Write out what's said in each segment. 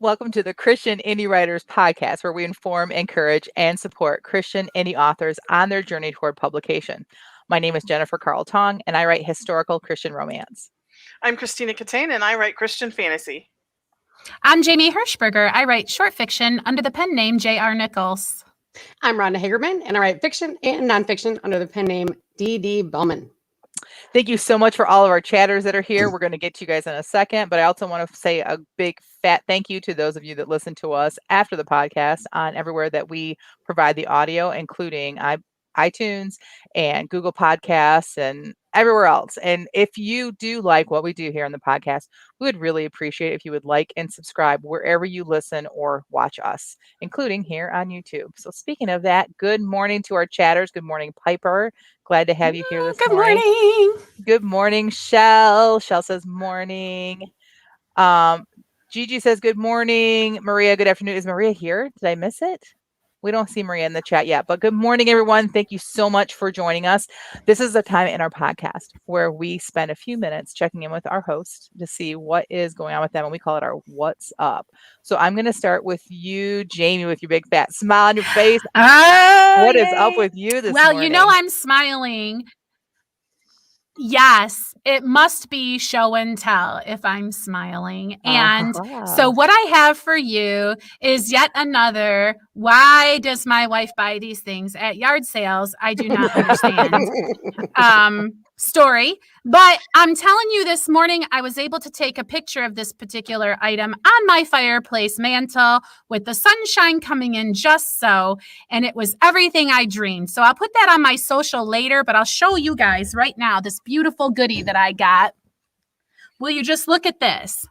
Welcome to the Christian Indie Writers Podcast, where we inform, encourage, and support Christian indie authors on their journey toward publication. My name is Jennifer Carl Tong, and I write historical Christian romance. I'm Christina Katane, and I write Christian fantasy. I'm Jamie Hirschberger. I write short fiction under the pen name J.R. Nichols. I'm Rhonda Hagerman, and I write fiction and nonfiction under the pen name D.D. Bellman. Thank you so much for all of our chatters that are here. We're going to get to you guys in a second, but I also want to say a big fat thank you to those of you that listen to us after the podcast on everywhere that we provide the audio, including iTunes and Google Podcasts and everywhere else. And if you do like what we do here on the podcast, we would really appreciate if you would like and subscribe wherever you listen or watch us, including here on YouTube. So speaking of that, good morning to our chatters. Good morning, Piper. Glad to have you here this morning. Good morning. Good morning, Shell. Shell says morning. Gigi says good morning. Maria, good afternoon. Is Maria here? Did I miss it? We don't see Maria in the chat yet, but good morning, everyone. Thank you so much for joining us. This is a time in our podcast where we spend a few minutes checking in with our host to see what is going on with them, and we call it our What's Up. So I'm going to start with you, Jamie, with your big fat smile on your face. What is up with you this morning? Well, you know I'm smiling. Yes, it must be show and tell if I'm smiling. And so what I have for you is yet another, why does my wife buy these things at yard sales? I do not understand. Story. But I'm telling you, this morning, I was able to take a picture of this particular item on my fireplace mantle with the sunshine coming in just so, and it was everything I dreamed. So I'll put that on my social later, but I'll show you guys right now this beautiful goodie that I got. Will you just look at this?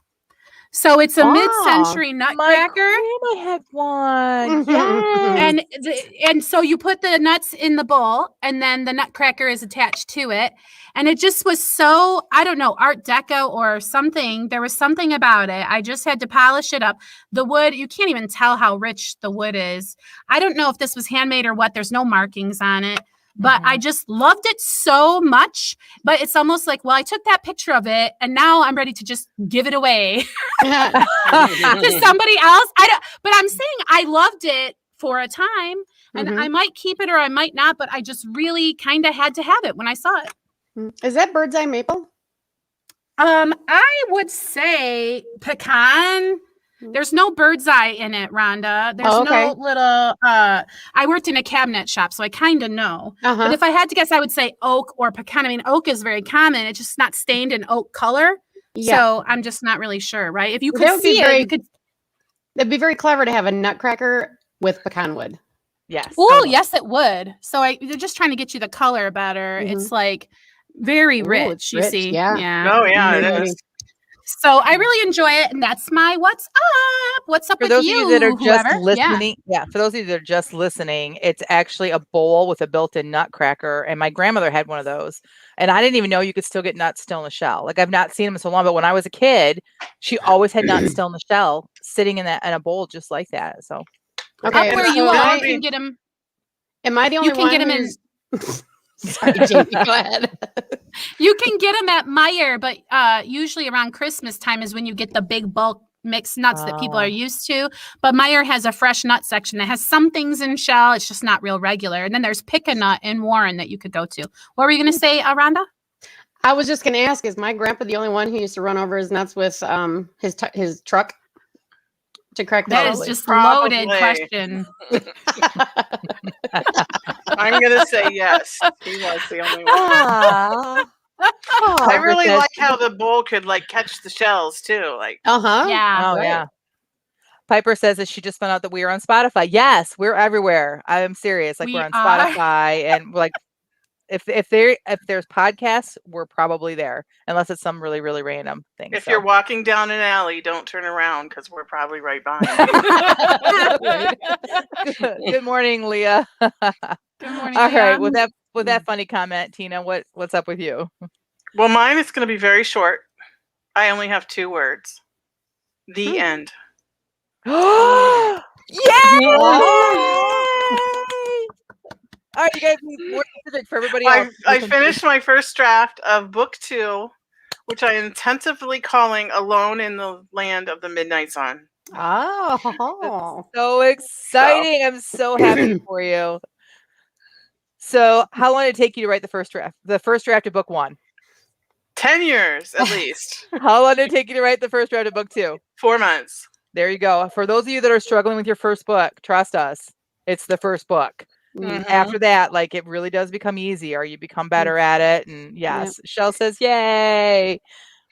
So it's a mid-century nutcracker. My grandma had one. Yes. And so you put the nuts in the bowl, and then the nutcracker is attached to it. And it just was so, I don't know, Art Deco or something. There was something about it. I just had to polish it up. The wood, you can't even tell how rich the wood is. I don't know if this was handmade or what. There's no markings on it. But I just loved it so much. But it's almost like, well, I took that picture of it, and now I'm ready to just give it away to somebody else. But I'm saying I loved it for a time, and I might keep it or I might not. But I just really kind of had to have it when I saw it. Is that bird's eye maple? I would say pecan. There's no bird's eye in it, Rhonda. There's no little, I worked in a cabinet shop, so I kind of know. But if I had to guess, I would say oak or pecan. I mean, oak is very common. It's just not stained in oak color. Yeah. So I'm just not really sure, right? If you could see it, you could. It'd be very clever to have a nutcracker with pecan wood. Yes. Oh, yes, it would. So they're just trying to get you the color better. It's like very rich, you see. Yeah. Oh, yeah, it is. So I really enjoy it, and that's my What's Up. What's up with you? For those of you that are just listening, for those of you that are just listening, it's actually a bowl with a built-in nutcracker, and my grandmother had one of those, and I didn't even know you could still get nuts still in the shell. Like, I've not seen them in so long, but when I was a kid, she always had nuts still in the shell, sitting in a bowl just like that. So, okay, up where you are, you can get them. Am I the only one? You can get them in. Sorry, Jamie, go ahead. You can get them at Meijer, but usually around Christmas time is when you get the big bulk mixed nuts that people are used to. But Meijer has a fresh nut section that has some things in shell. It's just not real regular. And then there's Pick a Nut in Warren that you could go to. What were you going to say, Rhonda? I was just going to ask, is my grandpa the only one who used to run over his nuts with his truck to crack? That is just loaded question. I'm going to say yes. He was the only one. I really like how the bowl could catch the shells too. Yeah. Yeah. Piper says that she just found out that we are on Spotify. Yes, we're everywhere. I am serious. We're on Spotify, and if there's podcasts, we're probably there, unless it's some really, really random thing. If you're walking down an alley, don't turn around because we're probably right behind you. Good morning, Leah. Good morning. All right, with that funny comment, Tina, what's up with you? Well, mine is going to be very short. I only have 2 words. The end. Yay! All right, you guys need more specific for everybody else. I finished my first draft of book 2, which I am tentatively calling Alone in the Land of the Midnight Sun. Oh. That's so exciting. I'm so happy for you. So how long did it take you to write the first draft? The first draft of book 1? 10 years at least. How long did it take you to write the first draft of book 2? 4 months. There you go. For those of you that are struggling with your first book, trust us. It's the first book. After that, like, it really does become easier. You become better at it. And yes, Shell says, yay.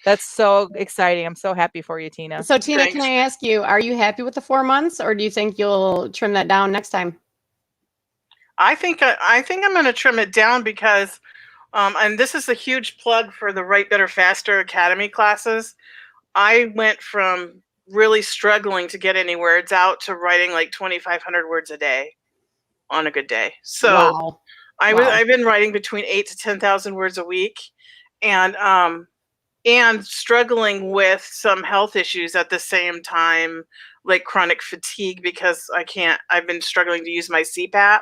That's so exciting. I'm so happy for you, Tina. So Tina, Thanks. can I ask you, are you happy with the 4 months, or do you think you'll trim that down next time? I think I'm going to trim it down because, and this is a huge plug for the Write Better Faster Academy classes. I went from really struggling to get any words out to writing like 2,500 words a day on a good day. So Wow. I've been writing between 8,000 to 10,000 words a week, and struggling with some health issues at the same time, like chronic fatigue, because I've been struggling to use my CPAP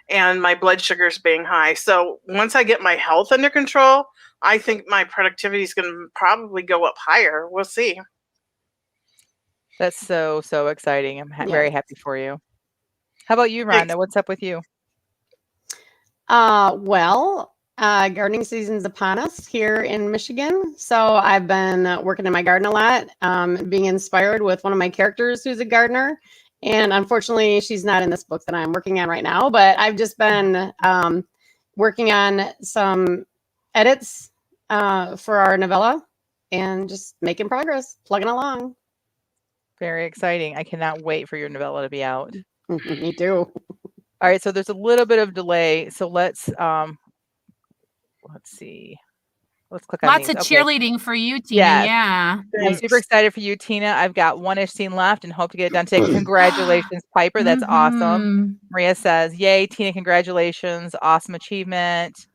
and my blood sugar's being high. So once I get my health under control, I think my productivity is going to probably go up higher. We'll see. That's so exciting. I'm very happy for you. How about you, Rhonda? What's up with you? Well, gardening season's upon us here in Michigan. So I've been working in my garden a lot, being inspired with one of my characters who's a gardener. And unfortunately, she's not in this book that I'm working on right now, but I've just been working on some edits for our novella and just making progress, plugging along. Very exciting. I cannot wait for your novella to be out. Me too. All right, so there's a little bit of delay. So let's see. Let's click on Lots these. of cheerleading for you, Tina. Yes. Yeah. I'm super excited for you, Tina. I've got 1-ish scene left and hope to get it done today. Congratulations, Piper. That's awesome. Maria says, yay, Tina, congratulations. Awesome achievement.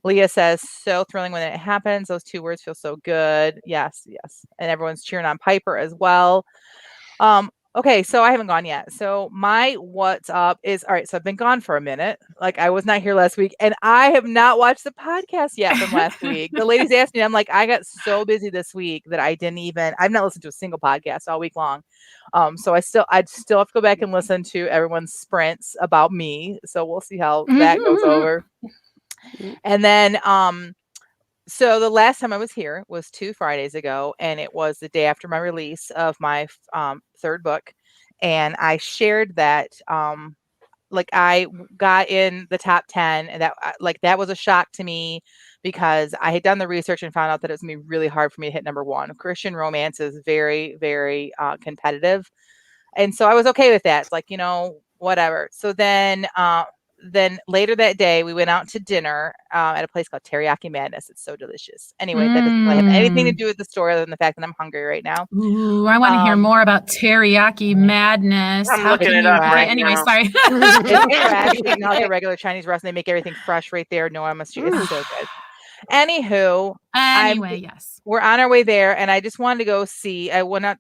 Leah says, so thrilling when it happens. Those 2 words feel so good. Yes. And everyone's cheering on Piper as well. Okay, so I haven't gone yet. So my what's up is, all right, so I've been gone for a minute. Like, I was not here last week, and I have not watched the podcast yet from last week. The ladies asked me, I'm like, I got so busy this week that I've not listened to a single podcast all week long. So I'd still have to go back and listen to everyone's sprints about me. So we'll see how that goes over. And then, so the last time I was here was 2 Fridays ago, and it was the day after my release of my 3rd book. And I shared that, like, I got in the top 10, and that was a shock to me because I had done the research and found out that it was going to be really hard for me to hit number 1. Christian romance is very, very competitive. And so I was okay with that. It's like, whatever. So then later that day, we went out to dinner at a place called Teriyaki Madness. It's so delicious. Anyway, that doesn't really have anything to do with the story other than the fact that I'm hungry right now. Ooh, I want to hear more about Teriyaki Madness. I'm looking it up right anyway, now. sorry. It's actually not like a regular Chinese restaurant. They make everything fresh right there. No MSG. It's so good. Anywho, yes. We're on our way there, and I just wanted to go see. I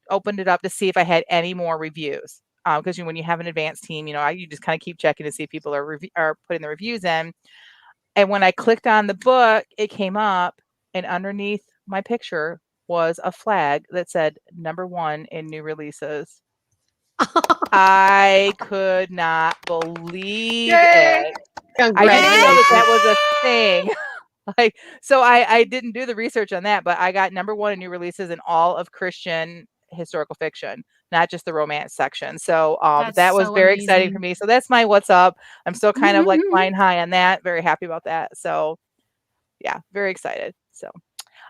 opened it up to see if I had any more reviews. Because when you have an advanced team, you just kind of keep checking to see if people are putting the reviews in. And when I clicked on the book, it came up, and underneath my picture was a flag that said number 1 in new releases. I could not believe it. I didn't know that was a thing. So I didn't do the research on that, but I got number 1 in new releases in all of Christian historical fiction, not just the romance section. So that was very exciting for me. So that's my what's up. I'm still kind of like flying high on that. Very happy about that. So yeah, very excited. So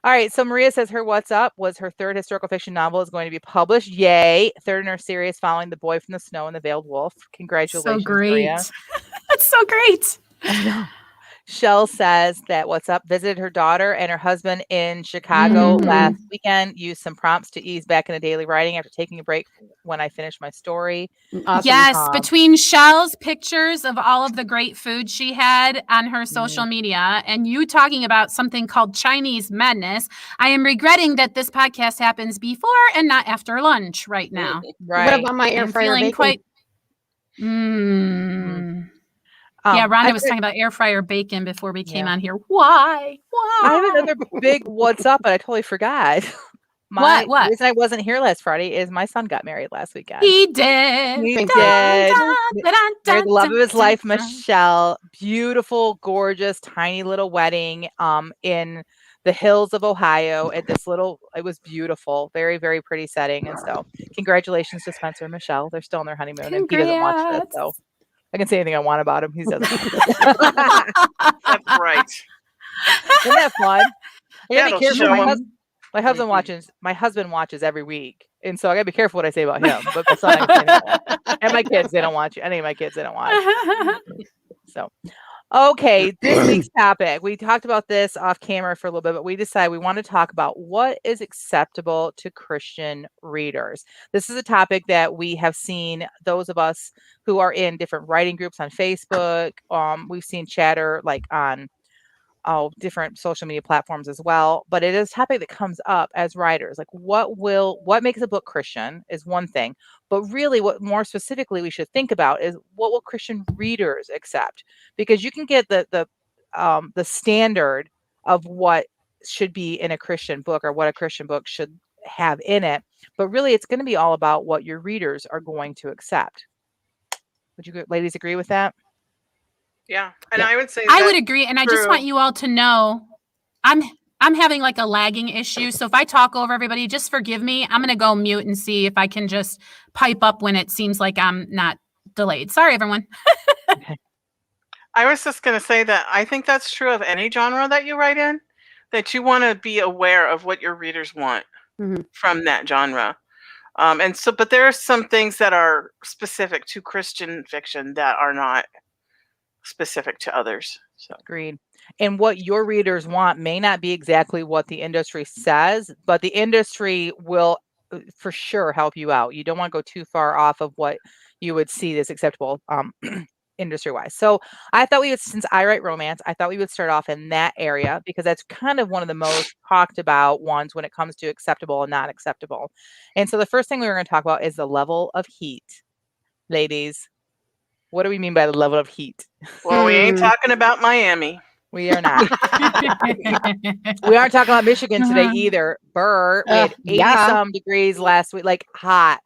all right. So Maria says her what's up was her 3rd historical fiction novel is going to be published. Yay. 3rd in her series following The Boy from the Snow and the Veiled Wolf. Congratulations, so great. Maria. That's so great. I know. Shell says that what's up visited her daughter and her husband in Chicago last weekend, used some prompts to ease back into daily writing after taking a break when I finished my story. Awesome. Yes, between Shell's pictures of all of the great food she had on her social media and you talking about something called Chinese Madness, I am regretting that this podcast happens before and not after lunch right now. Right. What about my air fryer bacon? Yeah, Rhonda was talking about air fryer bacon before we came on here. Why? I have another big what's up, but I totally forgot. The What? reason I wasn't here last Friday is my son got married last weekend. He did. He Thank did. Dun, dun, Married the love of his dun, life, dun. Michelle. Beautiful, gorgeous, tiny little wedding in the hills of Ohio at this little, it was beautiful. Very, very pretty setting. And so congratulations to Spencer and Michelle. They're still on their honeymoon and he doesn't watch this. Congrats. So I can say anything I want about him. He doesn't watch it. That's right. Isn't that fun? I gotta That'll be careful. show him. My husband watches. My husband watches every week, and so I gotta be careful what I say about him. But my son, I can say anything I want. And my kids, they don't watch. Any of my kids, they don't watch. So, okay, this week's topic. We talked about this off camera for a little bit, but we decided we want to talk about what is acceptable to Christian readers. This is a topic that we have seen those of us who are in different writing groups on Facebook. We've seen chatter like on different social media platforms as well, but it is a topic that comes up as writers. Like what makes a book Christian is one thing, but really what more specifically we should think about is what will Christian readers accept? Because you can get the standard of what should be in a Christian book or what a Christian book should have in it, but really it's going to be all about what your readers are going to accept. Would you ladies agree with that? Yeah, and I would say I would agree, and I just true. want you all to know, I'm having like a lagging issue. So if I talk over everybody, just forgive me. I'm gonna go mute and see if I can just pipe up when it seems like I'm not delayed. Sorry, everyone. I was just going to say that I think that's true of any genre that you write in, that you want to be aware of what your readers want from that genre. And so, but there are some things that are specific to Christian fiction that are not specific to others. So agreed. And what your readers want may not be exactly what the industry says, but the industry will for sure help you out. You don't want to go too far off of what you would see as acceptable industry-wise. So I thought we would, since I write romance, I thought we would start off in that area because that's kind of one of the most talked about ones when it comes to acceptable and not acceptable. And so the first thing we were going to talk about is the level of heat. Ladies, what do we mean by the level of heat? Well, we ain't talking about Miami. We are not. We aren't talking about Michigan today either. Burr, we had 80 some degrees last week, like hot.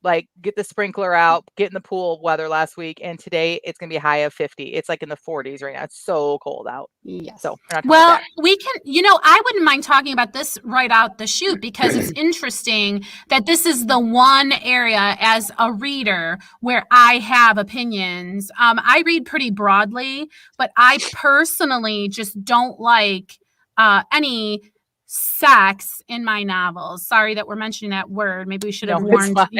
Like get the sprinkler out, get in the pool weather last week. And today it's going to be a high of 50. It's like in the 40s right now. It's so cold out. Yes. So well, we can, I wouldn't mind talking about this right out the chute because it's interesting that this is the one area as a reader where I have opinions. I read pretty broadly, but I personally just don't like any sex in my novels. Sorry that we're mentioning that word. Maybe we should have warned, that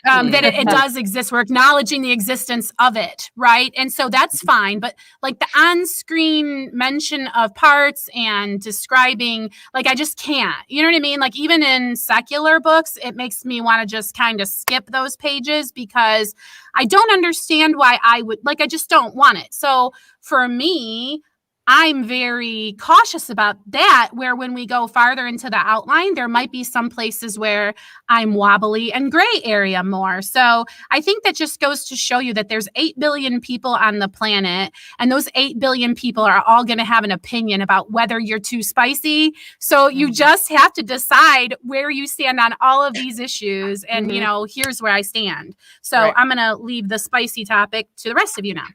it does exist. We're acknowledging the existence of it, right? And so that's fine. But like the on-screen mention of parts and describing, like I just can't. You know what I mean? Like even in secular books, it makes me want to just kind of skip those pages because I don't understand why I would, like I just don't want it. So for me, I'm very cautious about that, where when we go farther into the outline, there might be some places where I'm wobbly and gray area more. So I think that just goes to show you that there's 8 billion people on the planet, and those 8 billion people are all going to have an opinion about whether you're too spicy. So you just have to decide where you stand on all of these issues. And, here's where I stand. So I'm going to leave the spicy topic to the rest of you now.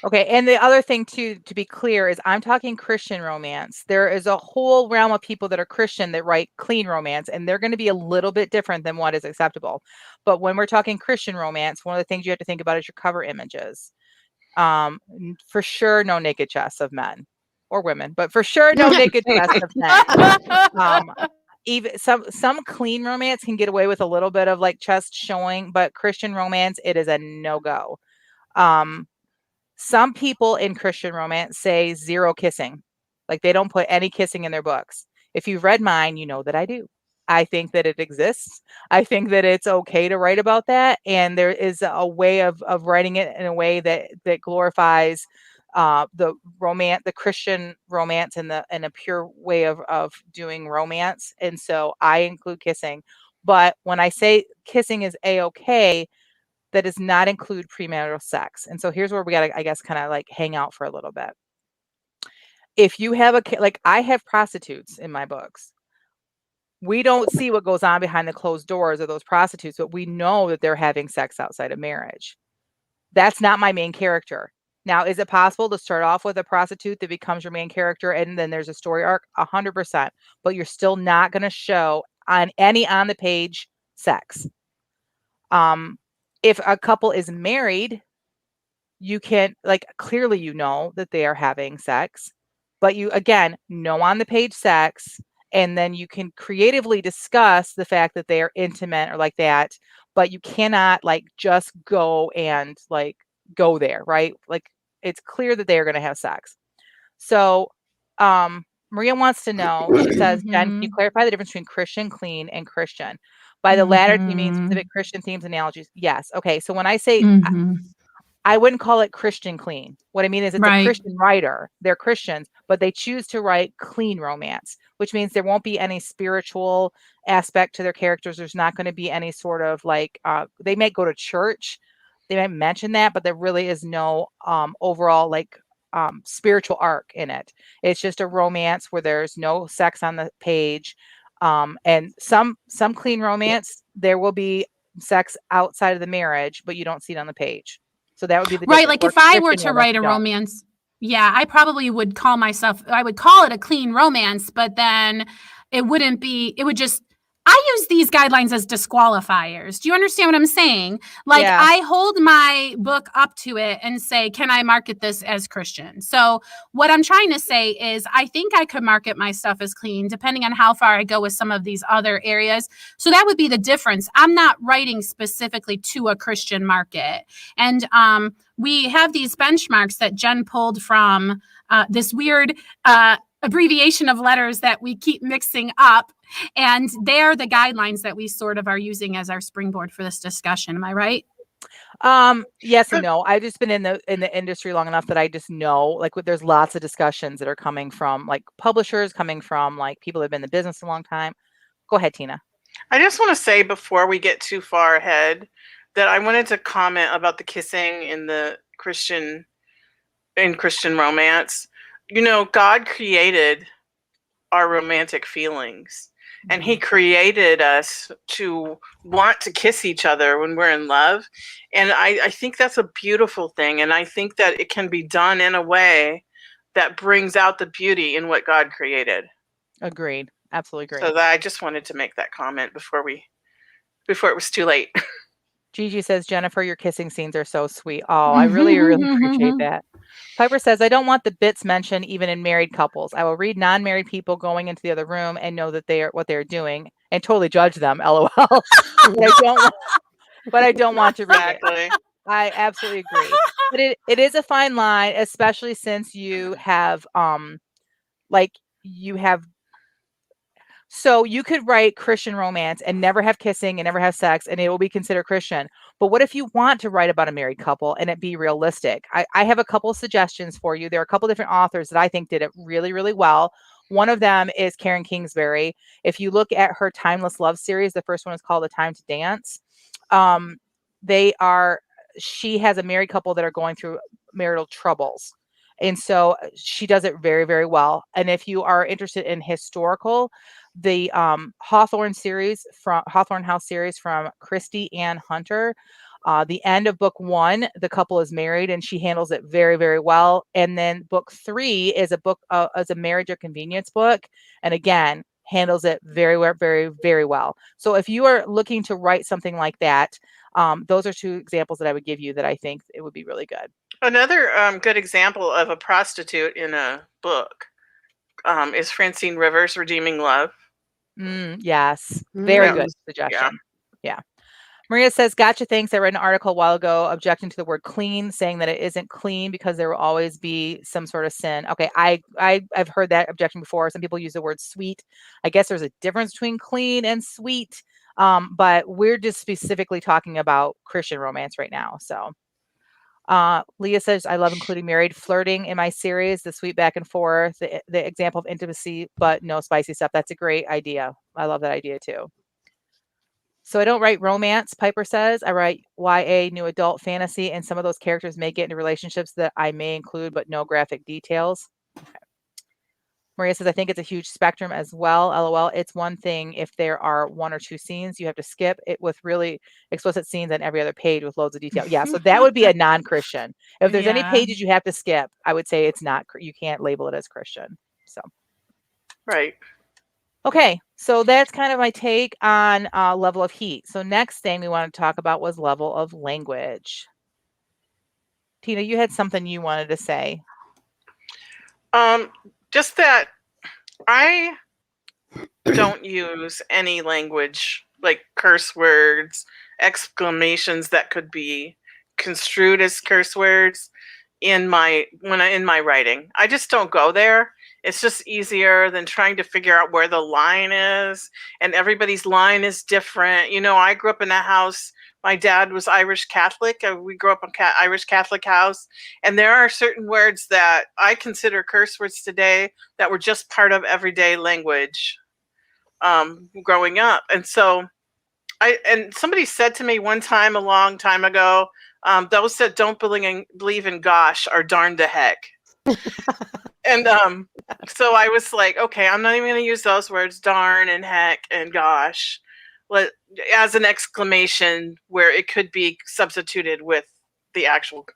Okay, and the other thing too, to be clear, is I'm talking Christian romance. There is a whole realm of people that are Christian that write clean romance, and they're going to be a little bit different than what is acceptable. But when we're talking Christian romance, one of the things you have to think about is your cover images. For sure, no naked chests of men or women, but for sure, no naked chests of men. Even some clean romance can get away with a little bit of like chest showing, but Christian romance, it is a no-go. Some people in Christian romance say 0 kissing. Like they don't put any kissing in their books. If you've read mine, you know that I do. I think that it exists. I think that it's okay to write about that. And there is a way of writing it in a way that glorifies the Christian romance in a pure way of doing romance. And so I include kissing. But when I say kissing is A-okay, that does not include premarital sex. And so here's where we got to, I guess, kind of like hang out for a little bit. If you have like I have prostitutes in my books. We don't see what goes on behind the closed doors of those prostitutes, but we know that they're having sex outside of marriage. That's not my main character. Now, is it possible to start off with a prostitute that becomes your main character and then there's a story arc? 100%. But you're still not going to show on the page sex. If a couple is married, you can, like, clearly you know that they are having sex, but you, again, know on the page sex, and then you can creatively discuss the fact that they are intimate or like that, but you cannot, like, just go and, like, go there, right? Like, it's clear that they are going to have sex. So, Maria wants to know, she says, Jen, can you clarify the difference between Christian, clean, and Christian? By the latter, do you mean specific Christian themes, analogies? Yes. Okay. So when I say, I wouldn't call it Christian clean. What I mean is it's a Christian writer. They're Christians, but they choose to write clean romance, which means there won't be any spiritual aspect to their characters. There's not going to be any sort of, like, they may go to church. They might mention that, but there really is no overall, like, spiritual arc in it. It's just a romance where there's no sex on the page. And some clean romance, there will be sex outside of the marriage, but you don't see it on the page. So that would be the right. Like if I were to write a romance, yeah, I probably would call it a clean romance, but then it wouldn't be, it would just, I use these guidelines as disqualifiers. Do you understand what I'm saying? Like I hold my book up to it and say, can I market this as Christian? So what I'm trying to say is I think I could market my stuff as clean depending on how far I go with some of these other areas. So that would be the difference. I'm not writing specifically to a Christian market. And we have these benchmarks that Jen pulled from this weird abbreviation of letters that we keep mixing up. And they're the guidelines that we sort of are using as our springboard for this discussion. Am I right? Yes and no. I've just been in the industry long enough that I just know, like, there's lots of discussions that are coming from, like, publishers, coming from, like, people that have been in the business a long time. Go ahead, Tina. I just want to say before we get too far ahead that I wanted to comment about the kissing in the Christian romance. You know, God created our romantic feelings. And he created us to want to kiss each other when we're in love. And I think that's a beautiful thing. And I think that it can be done in a way that brings out the beauty in what God created. Agreed. Absolutely agree. So I just wanted to make that comment before it was too late. Gigi says, Jennifer, your kissing scenes are so sweet. Oh, I really, really appreciate that. Piper says, I don't want the bits mentioned even in married couples. I will read non-married people going into the other room and know that they are what they're doing and totally judge them. LOL. but I don't want to read it. I absolutely agree. But it is a fine line, especially since you have so you could write Christian romance and never have kissing and never have sex, and it will be considered Christian. But what if you want to write about a married couple and it be realistic? I have a couple of suggestions for you. There are a couple of different authors that I think did it really, really well. One of them is Karen Kingsbury. If you look at her Timeless Love series, the first one is called A Time to Dance. She has a married couple that are going through marital troubles. And so she does it very, very well. And if you are interested in historical, the Hawthorne House series from Christie Ann Hunter, the end of book 1, the couple is married and she handles it very, very well. And then book 3 is a marriage or convenience book. And again, handles it very, very, very well. So if you are looking to write something like that, those are 2 examples that I would give you that I think it would be really good. Another good example of a prostitute in a book is Francine Rivers' Redeeming Love. Yes. Very good suggestion. Yeah. Maria says, gotcha, thanks. I read an article a while ago objecting to the word clean, saying that it isn't clean because there will always be some sort of sin. Okay, I've heard that objection before. Some people use the word sweet. I guess there's a difference between clean and sweet, but we're just specifically talking about Christian romance right now. So Leah says, I love including married flirting in my series, the sweet back and forth, the example of intimacy, but no spicy stuff. That's a great idea. I love that idea too. So I don't write romance, Piper says. I write YA, new adult fantasy, and some of those characters may get into relationships that I may include, but no graphic details. Okay. Maria says, I think it's a huge spectrum as well. LOL. It's one thing if there are 1 or 2 scenes you have to skip it with really explicit scenes on every other page with loads of detail. Yeah, so that would be a non-Christian. If there's any pages you have to skip, I would say it's not, you can't label it as Christian. So. Right. Okay, so that's kind of my take on level of heat. So next thing we want to talk about was level of language. Tina, you had something you wanted to say. Just that I don't use any language like curse words, exclamations that could be construed as curse words in my writing. I just don't go there. It's just easier than trying to figure out where the line is, and everybody's line is different. You know, I grew up in a house. My dad was Irish Catholic. We grew up in Irish Catholic house, and there are certain words that I consider curse words today that were just part of everyday language growing up. And so and somebody said to me one time a long time ago, those that don't believe in gosh are darned to heck. And so I was like, okay, I'm not even going to use those words, darn and heck and gosh, as an exclamation where it could be substituted with the actual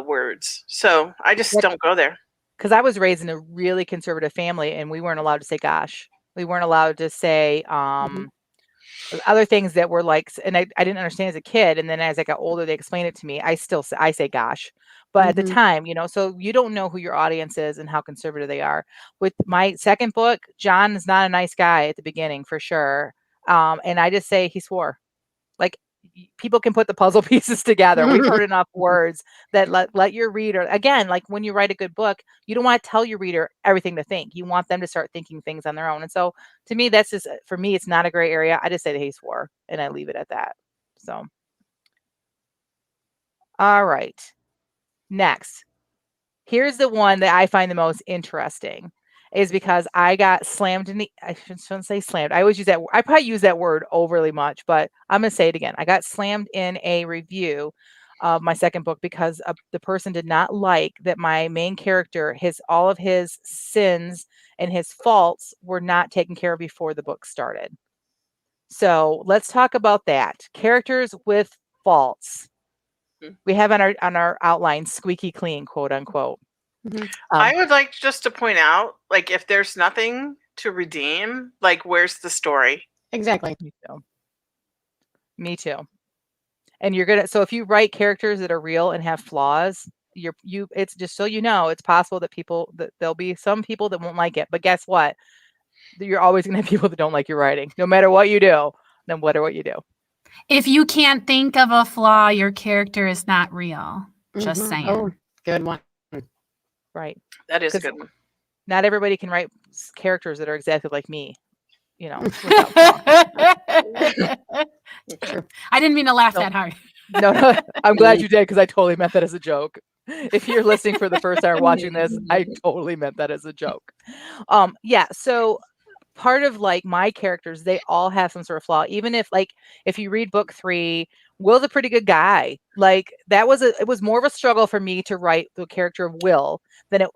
words. So I just don't go there. Because I was raised in a really conservative family, and we weren't allowed to say gosh. We weren't allowed to say other things that were like, and I didn't understand as a kid. And then as I got older, they explained it to me. I say gosh. But at the time, you know, so you don't know who your audience is and how conservative they are. With my second book, John is not a nice guy at the beginning, for sure. And I just say he swore. Like, people can put the puzzle pieces together. We've heard enough words that let your reader, again, like when you write a good book, you don't want to tell your reader everything to think. You want them to start thinking things on their own. And so to me, that's just, for me, it's not a gray area. I just say that he swore, and I leave it at that. So, all right. Next, here's the one that I find the most interesting, is because I got slammed in the, I shouldn't say slammed. I always use that. I probably use that word overly much, but I'm going to say it again. I got slammed in a review of my second book because the person did not like that my main character, all of his sins and his faults were not taken care of before the book started. So let's talk about that. Characters with faults. We have on our outline, squeaky clean, quote unquote. I would like just to point out, like, if there's nothing to redeem, like, where's the story? Exactly. Me too. And you're gonna, so if you write characters that are real and have flaws, it's just so you know, it's possible that there'll be some people that won't like it. But guess what? You're always gonna have people that don't like your writing, no matter what you do. No matter what you do. If you can't think of a flaw, your character is not real. Just saying. Oh, good one. Right. That is a good one. Not everybody can write characters that are exactly like me, you know. I didn't mean to laugh that hard. No, I'm glad you did, because I totally meant that as a joke. If you're listening for the first time or watching this, I totally meant that as a joke. Yeah, so part of like my characters, they all have some sort of flaw. Even if you read book 3, Will's a pretty good guy. Like, it was more of a struggle for me to write the character of Will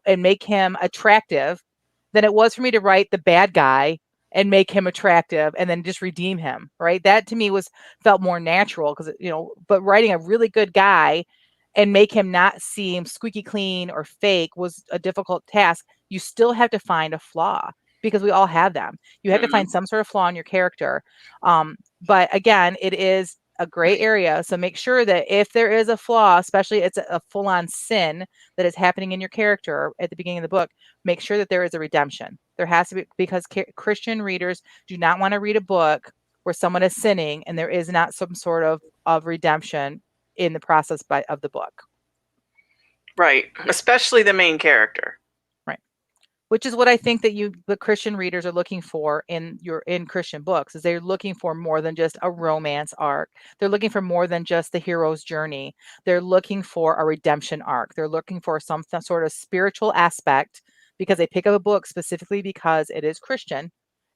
and make him attractive than it was for me to write the bad guy and make him attractive and then just redeem him. Right. That to me felt more natural, because, you know, but writing a really good guy and make him not seem squeaky clean or fake was a difficult task. You still have to find a flaw, because we all have them. You have to find some sort of flaw in your character. But again, it is a gray area. So make sure that if there is a flaw, especially it's a full-on sin that is happening in your character at the beginning of the book, make sure that there is a redemption. There has to be, because Christian readers do not want to read a book where someone is sinning and there is not some sort of redemption in the process of the book. Right. Especially the main character. Which is what I think that the Christian readers are looking for in Christian books, is they're looking for more than just a romance arc. They're looking for more than just the hero's journey. They're looking for a redemption arc. They're looking for some sort of spiritual aspect, because they pick up a book specifically because it is Christian.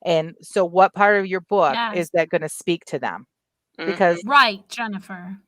And so what part of your book is that going to speak to them? Because right, Jennifer.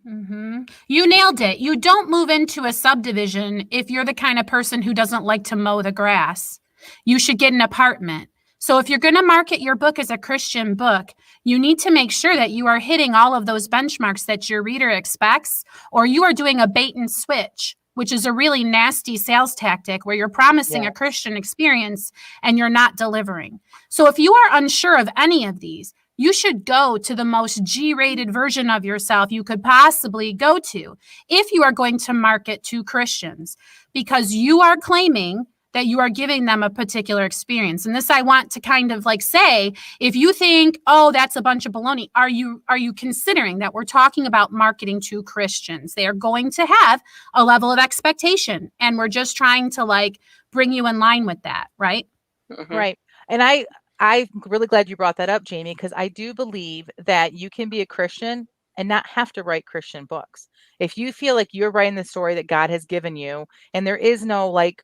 You nailed it. You don't move into a subdivision if you're the kind of person who doesn't like to mow the grass. You should get an apartment. So if you're going to market your book as a Christian book, you need to make sure that you are hitting all of those benchmarks that your reader expects, or you are doing a bait and switch, which is a really nasty sales tactic where you're promising a Christian experience and you're not delivering. So if you are unsure of any of these, you should go to the most G-rated version of yourself you could possibly go to if you are going to market to Christians, because you are claiming that you are giving them a particular experience. And this I want to kind of like say, if you think, oh, that's a bunch of baloney, are you considering that we're talking about marketing to Christians? They are going to have a level of expectation, and we're just trying to like bring you in line with that, right? Mm-hmm. Right. And I'm really glad you brought that up, Jamie, because I do believe that you can be a Christian and not have to write Christian books. If you feel like you're writing the story that God has given you, and there is no like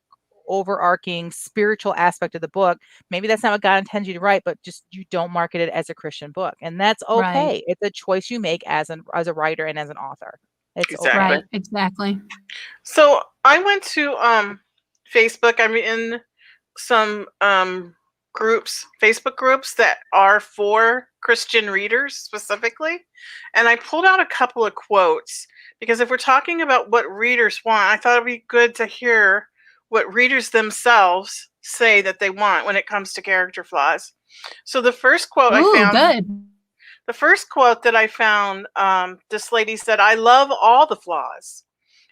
overarching spiritual aspect of the book, maybe that's not what God intends you to write, but just you don't market it as a Christian book, and that's okay. Right. It's a choice you make as a writer and as an author. It's exactly. Okay. Right, exactly. So I went to Facebook. I'm in some Facebook groups that are for Christian readers specifically, and I pulled out a couple of quotes because if we're talking about what readers want, I thought it'd be good to hear what readers themselves say that they want when it comes to character flaws. So the first quote the first quote that I found, this lady said, "I love all the flaws.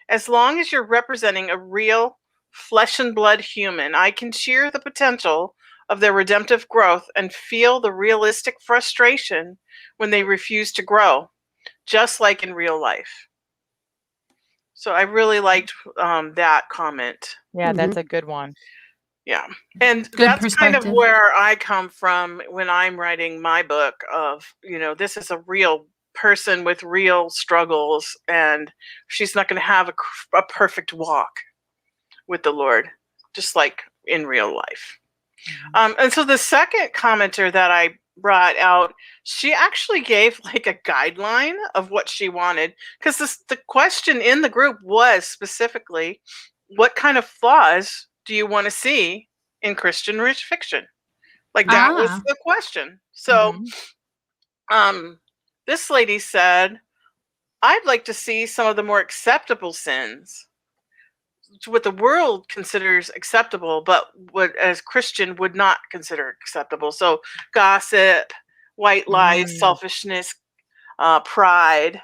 As long as you're representing a real flesh and blood human, I can cheer the potential of their redemptive growth and feel the realistic frustration when they refuse to grow, just like in real life." So I really liked that comment. Yeah, that's a good one. Yeah. And that's kind of where I come from when I'm writing my book of, this is a real person with real struggles, and she's not going to have a perfect walk with the Lord, just like in real life. And so the second commenter that I brought out, she actually gave like a guideline of what she wanted, because the question in the group was specifically, what kind of flaws do you want to see in Christian rich fiction? Like that was the question. So this lady said, "I'd like to see some of the more acceptable sins, what the world considers acceptable, but what as Christian would not consider acceptable. So gossip, white lies, selfishness, pride,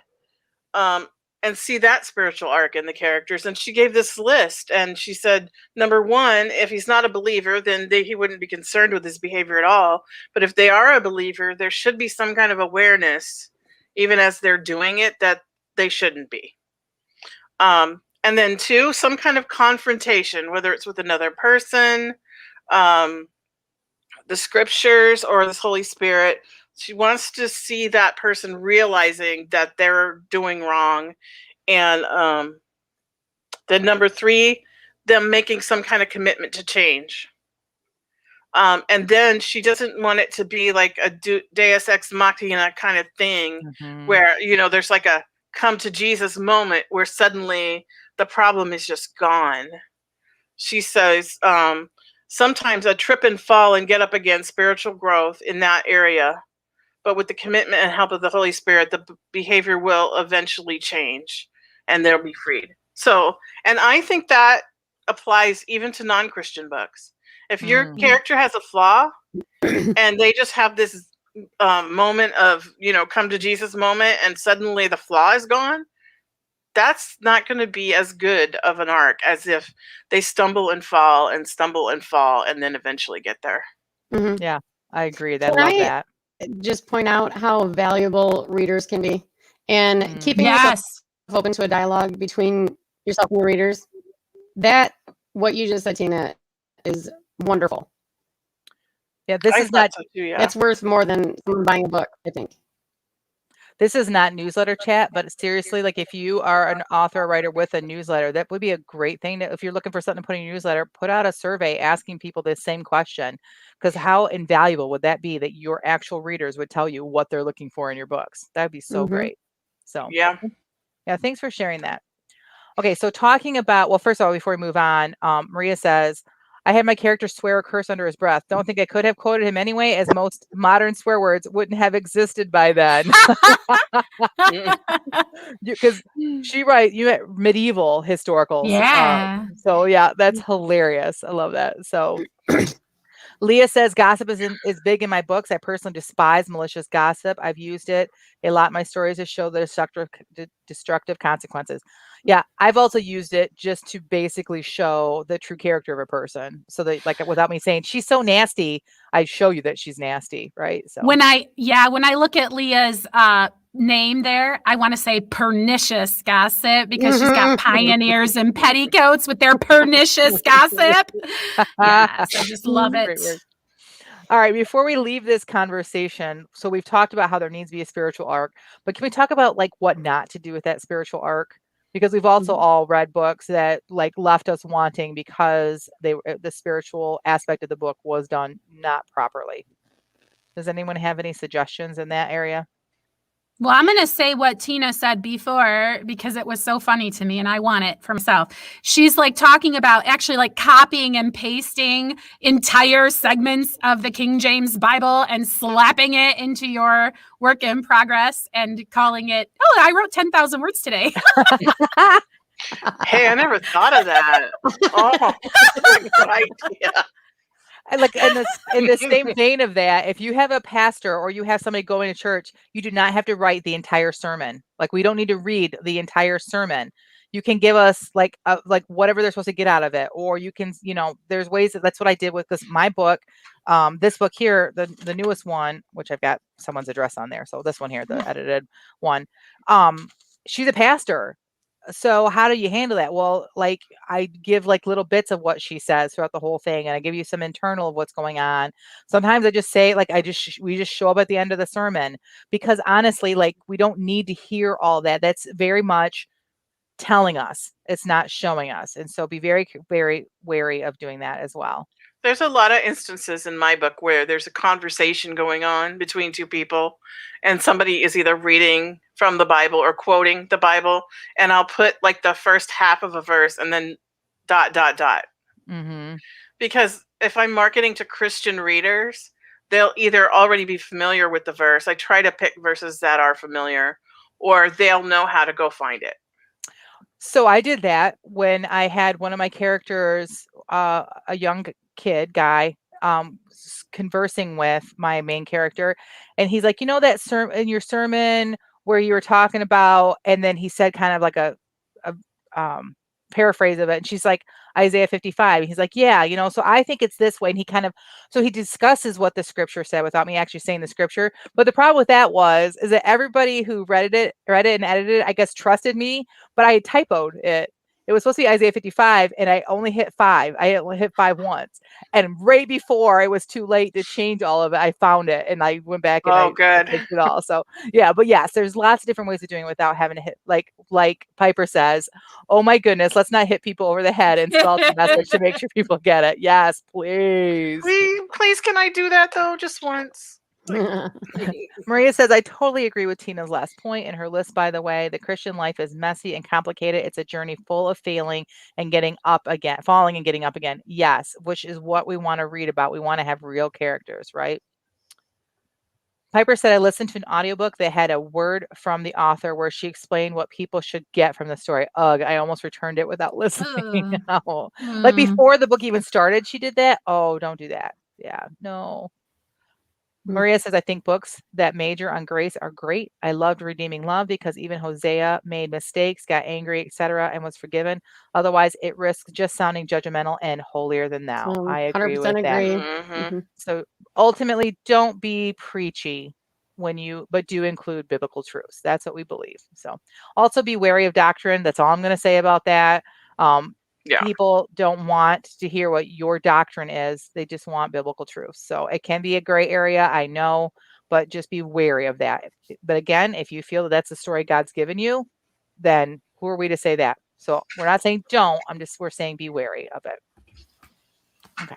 and see that spiritual arc in the characters." And she gave this list, and she said, number one, if he's not a believer, then he wouldn't be concerned with his behavior at all. But if they are a believer, there should be some kind of awareness, even as they're doing it, that they shouldn't be. And then two, some kind of confrontation, whether it's with another person, the scriptures, or the Holy Spirit. She wants to see that person realizing that they're doing wrong. And then number three, them making some kind of commitment to change. And then she doesn't want it to be like a Deus Ex Machina kind of thing, where, there's like a come to Jesus moment where suddenly the problem is just gone. She says, sometimes a trip and fall and get up again, spiritual growth in that area. But with the commitment and help of the Holy Spirit, the behavior will eventually change and they'll be freed. So, and I think that applies even to non-Christian books. If your character has a flaw and they just have this moment of, come to Jesus moment, and suddenly the flaw is gone, that's not going to be as good of an arc as if they stumble and fall and then eventually get there. Yeah, I agree. I love that. Just point out how valuable readers can be, and keeping yourself open to a dialogue between yourself and your readers. That, what you just said, Tina, is wonderful. Yeah, this is not. That's worth more than someone buying a book, I think. This is not newsletter chat, but seriously, like if you are an author or writer with a newsletter, that would be a great thing. If you're looking for something to put in your newsletter, put out a survey asking people the same question, because how invaluable would that be that your actual readers would tell you what they're looking for in your books? That'd be so great. So yeah, thanks for sharing that. Okay, so talking about, well, first of all, before we move on, Maria says, I had my character swear or curse under his breath. Don't think I could have quoted him anyway, as most modern swear words wouldn't have existed by then. Because she writes medieval historicals. Yeah. So yeah, that's hilarious. I love that. So Leah says gossip is big in my books. I personally despise malicious gossip. I've used it a lot in my stories to show the destructive consequences. Yeah, I've also used it just to basically show the true character of a person. So that, like, without me saying she's so nasty, I show you that she's nasty, right? So when I look at Leah's name there, I want to say pernicious gossip, because she's got pioneers in petticoats with their pernicious gossip. Yes, I just love it. Great word. All right, before we leave this conversation, so we've talked about how there needs to be a spiritual arc, but can we talk about like what not to do with that spiritual arc? Because we've also all read books that like left us wanting because the spiritual aspect of the book was done not properly. Does anyone have any suggestions in that area? Well, I'm going to say what Tina said before, because it was so funny to me and I want it for myself. She's like talking about actually like copying and pasting entire segments of the King James Bible and slapping it into your work in progress and calling it, oh, I wrote 10,000 words today. Hey, I never thought of that. Oh, that's a good idea. Like in the same vein of that, if you have a pastor or you have somebody going to church, you do not have to write the entire sermon. Like, we don't need to read the entire sermon. You can give us like whatever they're supposed to get out of it, or you can, there's ways that's what I did with my book. This book here, the newest one, which I've got someone's address on there. So this one here, the edited one, she's a pastor. So how do you handle that? Well, like, I give like little bits of what she says throughout the whole thing, and I give you some internal of what's going on. Sometimes I just say, like, we just show up at the end of the sermon, because honestly, like, we don't need to hear all that. That's very much telling us, it's not showing us. And so be very, very wary of doing that as well. There's a lot of instances in my book where there's a conversation going on between two people, and somebody is either reading from the Bible or quoting the Bible, and I'll put like the first half of a verse and then ... Mm-hmm. Because if I'm marketing to Christian readers, they'll either already be familiar with the verse. I try to pick verses that are familiar, or they'll know how to go find it. So I did that when I had one of my characters, a young guy, conversing with my main character, and he's like, that in your sermon where you were talking about, and then he said kind of like a paraphrase of it, and she's like, Isaiah 55. And he's like, yeah, so I think it's this way. And he discusses what the scripture said without me actually saying the scripture. But the problem with that is that everybody who read it and edited it, I guess, trusted me, but I typoed it. It was supposed to be Isaiah 55, and I only hit 5. I only hit 5 once. And right before it was too late to change all of it, I found it, and I went back and I fixed it all. So, yeah, but yes, there's lots of different ways of doing it without having to hit, like Piper says, oh my goodness, let's not hit people over the head and spell the message to make sure people get it. Yes, please. Please, can I do that, though, just once? Maria says, I totally agree with Tina's last point in her list, by the way. The Christian life is messy and complicated. It's a journey full of falling and getting up again. Yes, which is what we want to read about. We want to have real characters, right? Piper said, I listened to an audiobook that had a word from the author where she explained what people should get from the story. Ugh, I almost returned it without listening. No. Like, before the book even started, she did that. Oh, don't do that. Yeah, no. Maria says, I think books that major on grace are great. I loved Redeeming Love because even Hosea made mistakes, got angry, etc., and was forgiven. Otherwise, it risks just sounding judgmental and holier than thou. I agree with that. Mm-hmm. So ultimately, don't be preachy but do include biblical truths. That's what we believe. So also be wary of doctrine. That's all I'm going to say about that. People don't want to hear what your doctrine is. They just want biblical truth. So it can be a gray area, I know, but just be wary of that. But again, if you feel that that's the story God's given you, then who are we to say that? So we're not saying don't. We're saying be wary of it. Okay.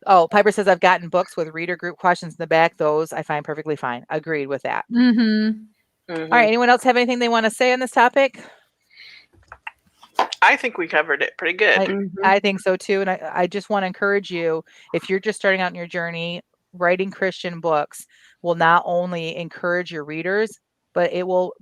Oh, Piper says, I've gotten books with reader group questions in the back. Those I find perfectly fine. Agreed with that. Mm-hmm. All right. Anyone else have anything they want to say on this topic? I think we covered it pretty good. I think so too. And I just want to encourage you, if you're just starting out in your journey, writing Christian books will not only encourage your readers, but it will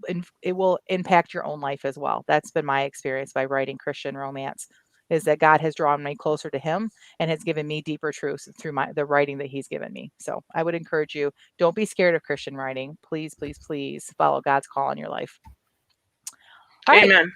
impact your own life as well. That's been my experience by writing Christian romance, is that God has drawn me closer to him and has given me deeper truths through the writing that he's given me. So I would encourage you, don't be scared of Christian writing. Please, please, please follow God's call in your life. All right. Amen.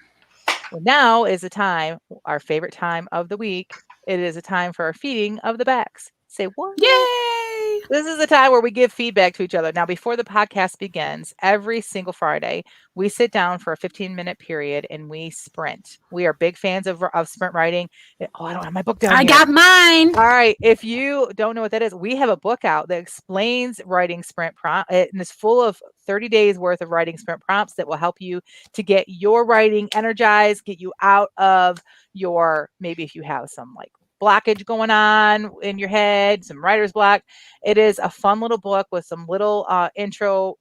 Well, now is the time, our favorite time of the week. It is a time for our feeding of the backs. Say what? Yay! This is the time where we give feedback to each other. Now, before the podcast begins, every single Friday, we sit down for a 15-minute period and we sprint. We are big fans of sprint writing. Oh, I don't have my book down I here. got mine. All right. If you don't know what that is, we have a book out that explains writing sprint prompt, and it's full of 30 days worth of writing sprint prompts that will help you to get your writing energized, get you out of your, maybe if you have some like blockage going on in your head, some writer's block. It is a fun little book with some little intro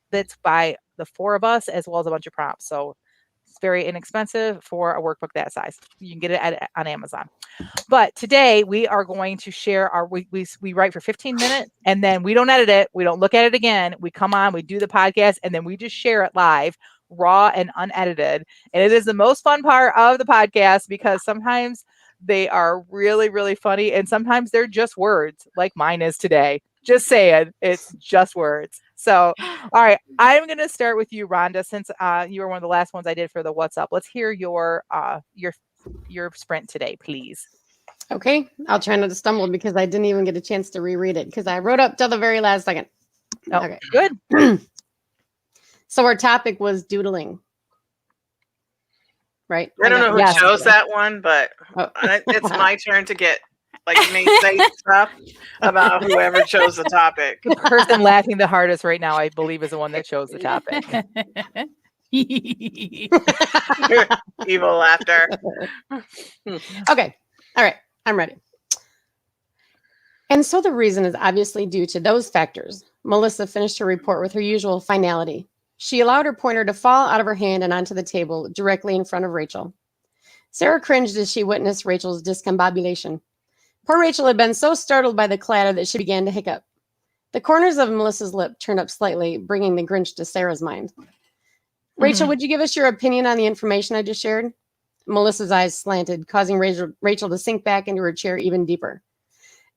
that's by the four of us, as well as a bunch of prompts. So it's very inexpensive for a workbook that size. You can get it on Amazon. But today we are going to share our, we write for 15 minutes and then we don't edit it. We don't look at it again. We come on, we do the podcast, and then we just share it live, raw and unedited. And it is the most fun part of the podcast because sometimes they are really, really funny. And sometimes they're just words like mine is today. Just saying, it's just words. So, all right, I'm going to start with you, Rhonda, since you were one of the last ones I did for the What's Up. Let's hear your sprint today, please. Okay, I'll try not to stumble because I didn't even get a chance to reread it because I wrote up till the very last second. Oh, okay, good. So our topic was doodling, right? I don't know who yes. chose that one, but it's my turn to get like say stuff about whoever chose the topic. The person laughing the hardest right now, I believe, is the one that chose the topic. Evil laughter. Okay, all right, I'm ready. And so the reason is obviously due to those factors. Melissa finished her report with her usual finality. She allowed her pointer to fall out of her hand and onto the table directly in front of Rachel. Sarah cringed as she witnessed Rachel's discombobulation. Poor Rachel had been so startled by the clatter that she began to hiccup. The corners of Melissa's lip turned up slightly, bringing the Grinch to Sarah's mind. Rachel, would you give us your opinion on the information I just shared? Melissa's eyes slanted, causing Rachel to sink back into her chair even deeper.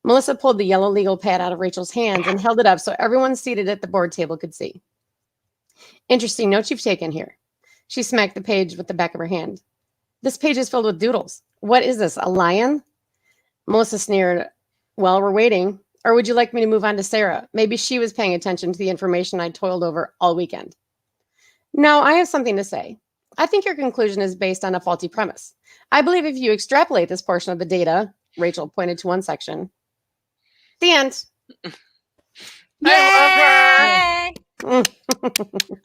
Melissa pulled the yellow legal pad out of Rachel's hands and held it up so everyone seated at the board table could see. Interesting note you've taken here. She smacked the page with the back of her hand. This page is filled with doodles. What is this, a lion? Melissa sneered. Well, we're waiting. Or would you like me to move on to Sarah? Maybe she was paying attention to the information I toiled over all weekend. No, I have something to say. I think your conclusion is based on a faulty premise. I believe if you extrapolate this portion of the data, Rachel pointed to one section. The end. I love her.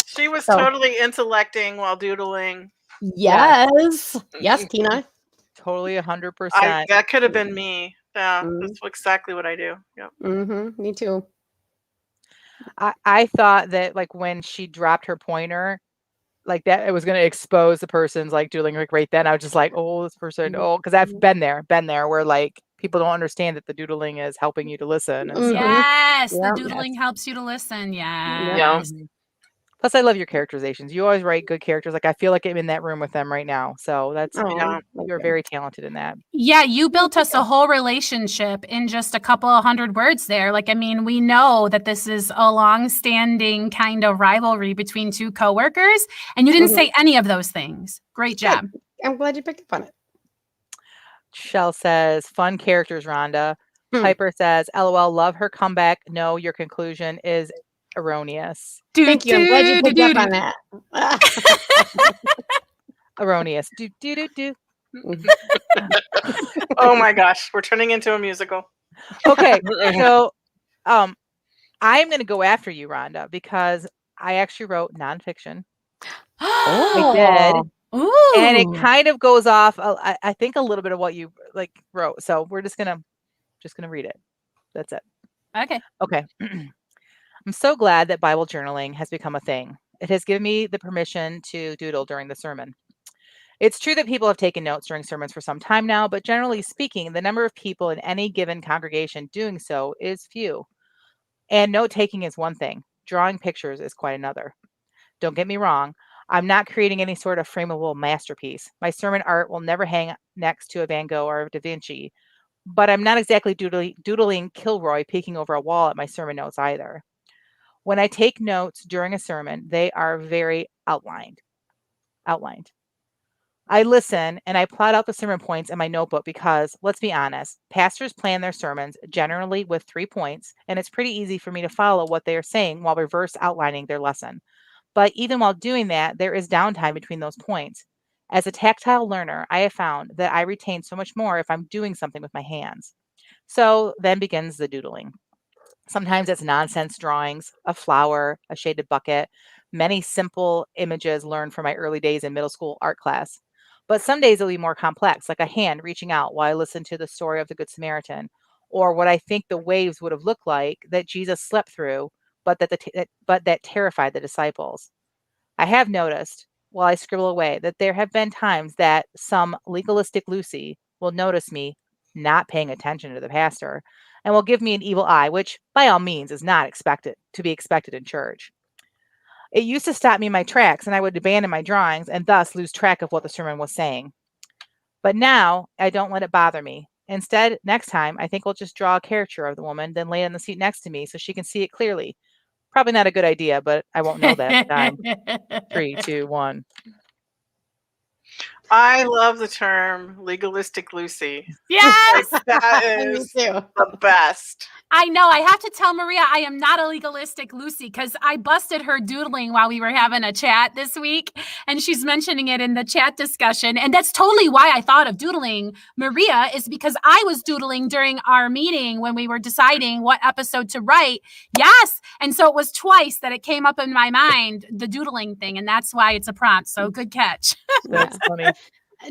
She was totally intellecting while doodling. Yes. Yes, Tina. Totally 100%. That could have been me. Yeah, that's exactly what I do. Yep. Me too. I thought that like when she dropped her pointer, like that it was going to expose the person's like doodling like right then. I was just like, oh, this person, because I've been there where like people don't understand that the doodling is helping you to listen. And Yes, so, the doodling helps you to listen. Yes. Yeah. Plus, I love your characterizations. You always write good characters. Like I feel like I'm in that room with them right now. So that's you're very talented in that. Yeah, you built us a whole relationship in just a couple of hundred words there. Like, I mean, we know that this is a long-standing kind of rivalry between two coworkers, and you didn't say any of those things. Great job. I'm glad you picked up on it. Shell says, fun characters, Rhonda. Piper says, LOL, love her comeback. No, your conclusion is erroneous. Thank you. I'm glad you picked up on that. Erroneous. Oh my gosh, we're turning into a musical. Okay, so I'm going to go after you, Rhonda, because I actually wrote nonfiction. I did. Ooh. And it kind of goes off, I think, a little bit of what you like wrote. So we're just gonna read it. That's it. Okay. I'm so glad that Bible journaling has become a thing. It has given me the permission to doodle during the sermon. It's true that people have taken notes during sermons for some time now, but generally speaking, the number of people in any given congregation doing so is few. And note-taking is one thing. Drawing pictures is quite another. Don't get me wrong. I'm not creating any sort of frameable masterpiece. My sermon art will never hang next to a Van Gogh or a Da Vinci, but I'm not exactly doodling Kilroy peeking over a wall at my sermon notes either. When I take notes during a sermon, they are very outlined. I listen and I plot out the sermon points in my notebook because, let's be honest, pastors plan their sermons generally with 3 points, and it's pretty easy for me to follow what they are saying while reverse outlining their lesson. But even while doing that, there is downtime between those points. As a tactile learner, I have found that I retain so much more if I'm doing something with my hands. So then begins the doodling. Sometimes it's nonsense drawings, a flower, a shaded bucket, many simple images learned from my early days in middle school art class. But some days it'll be more complex, like a hand reaching out while I listen to the story of the Good Samaritan, or what I think the waves would have looked like that Jesus slept through, but that terrified the disciples. I have noticed, while I scribble away, that there have been times that some legalistic Lucy will notice me not paying attention to the pastor and will give me an evil eye, which by all means is not expected in church. It used to stop me in my tracks and I would abandon my drawings and thus lose track of what the sermon was saying. But now I don't let it bother me. Instead, next time, I think we'll just draw a caricature of the woman, then lay it in the seat next to me so she can see it clearly. Probably not a good idea, but I won't know that at the time. 3, 2, 1. I love the term legalistic Lucy. Yes. Like, that is the best. I know. I have to tell Maria I am not a legalistic Lucy because I busted her doodling while we were having a chat this week. And she's mentioning it in the chat discussion. And that's totally why I thought of doodling Maria, is because I was doodling during our meeting when we were deciding what episode to write. Yes. And so it was twice that it came up in my mind, the doodling thing. And that's why it's a prompt. So good catch. That's funny.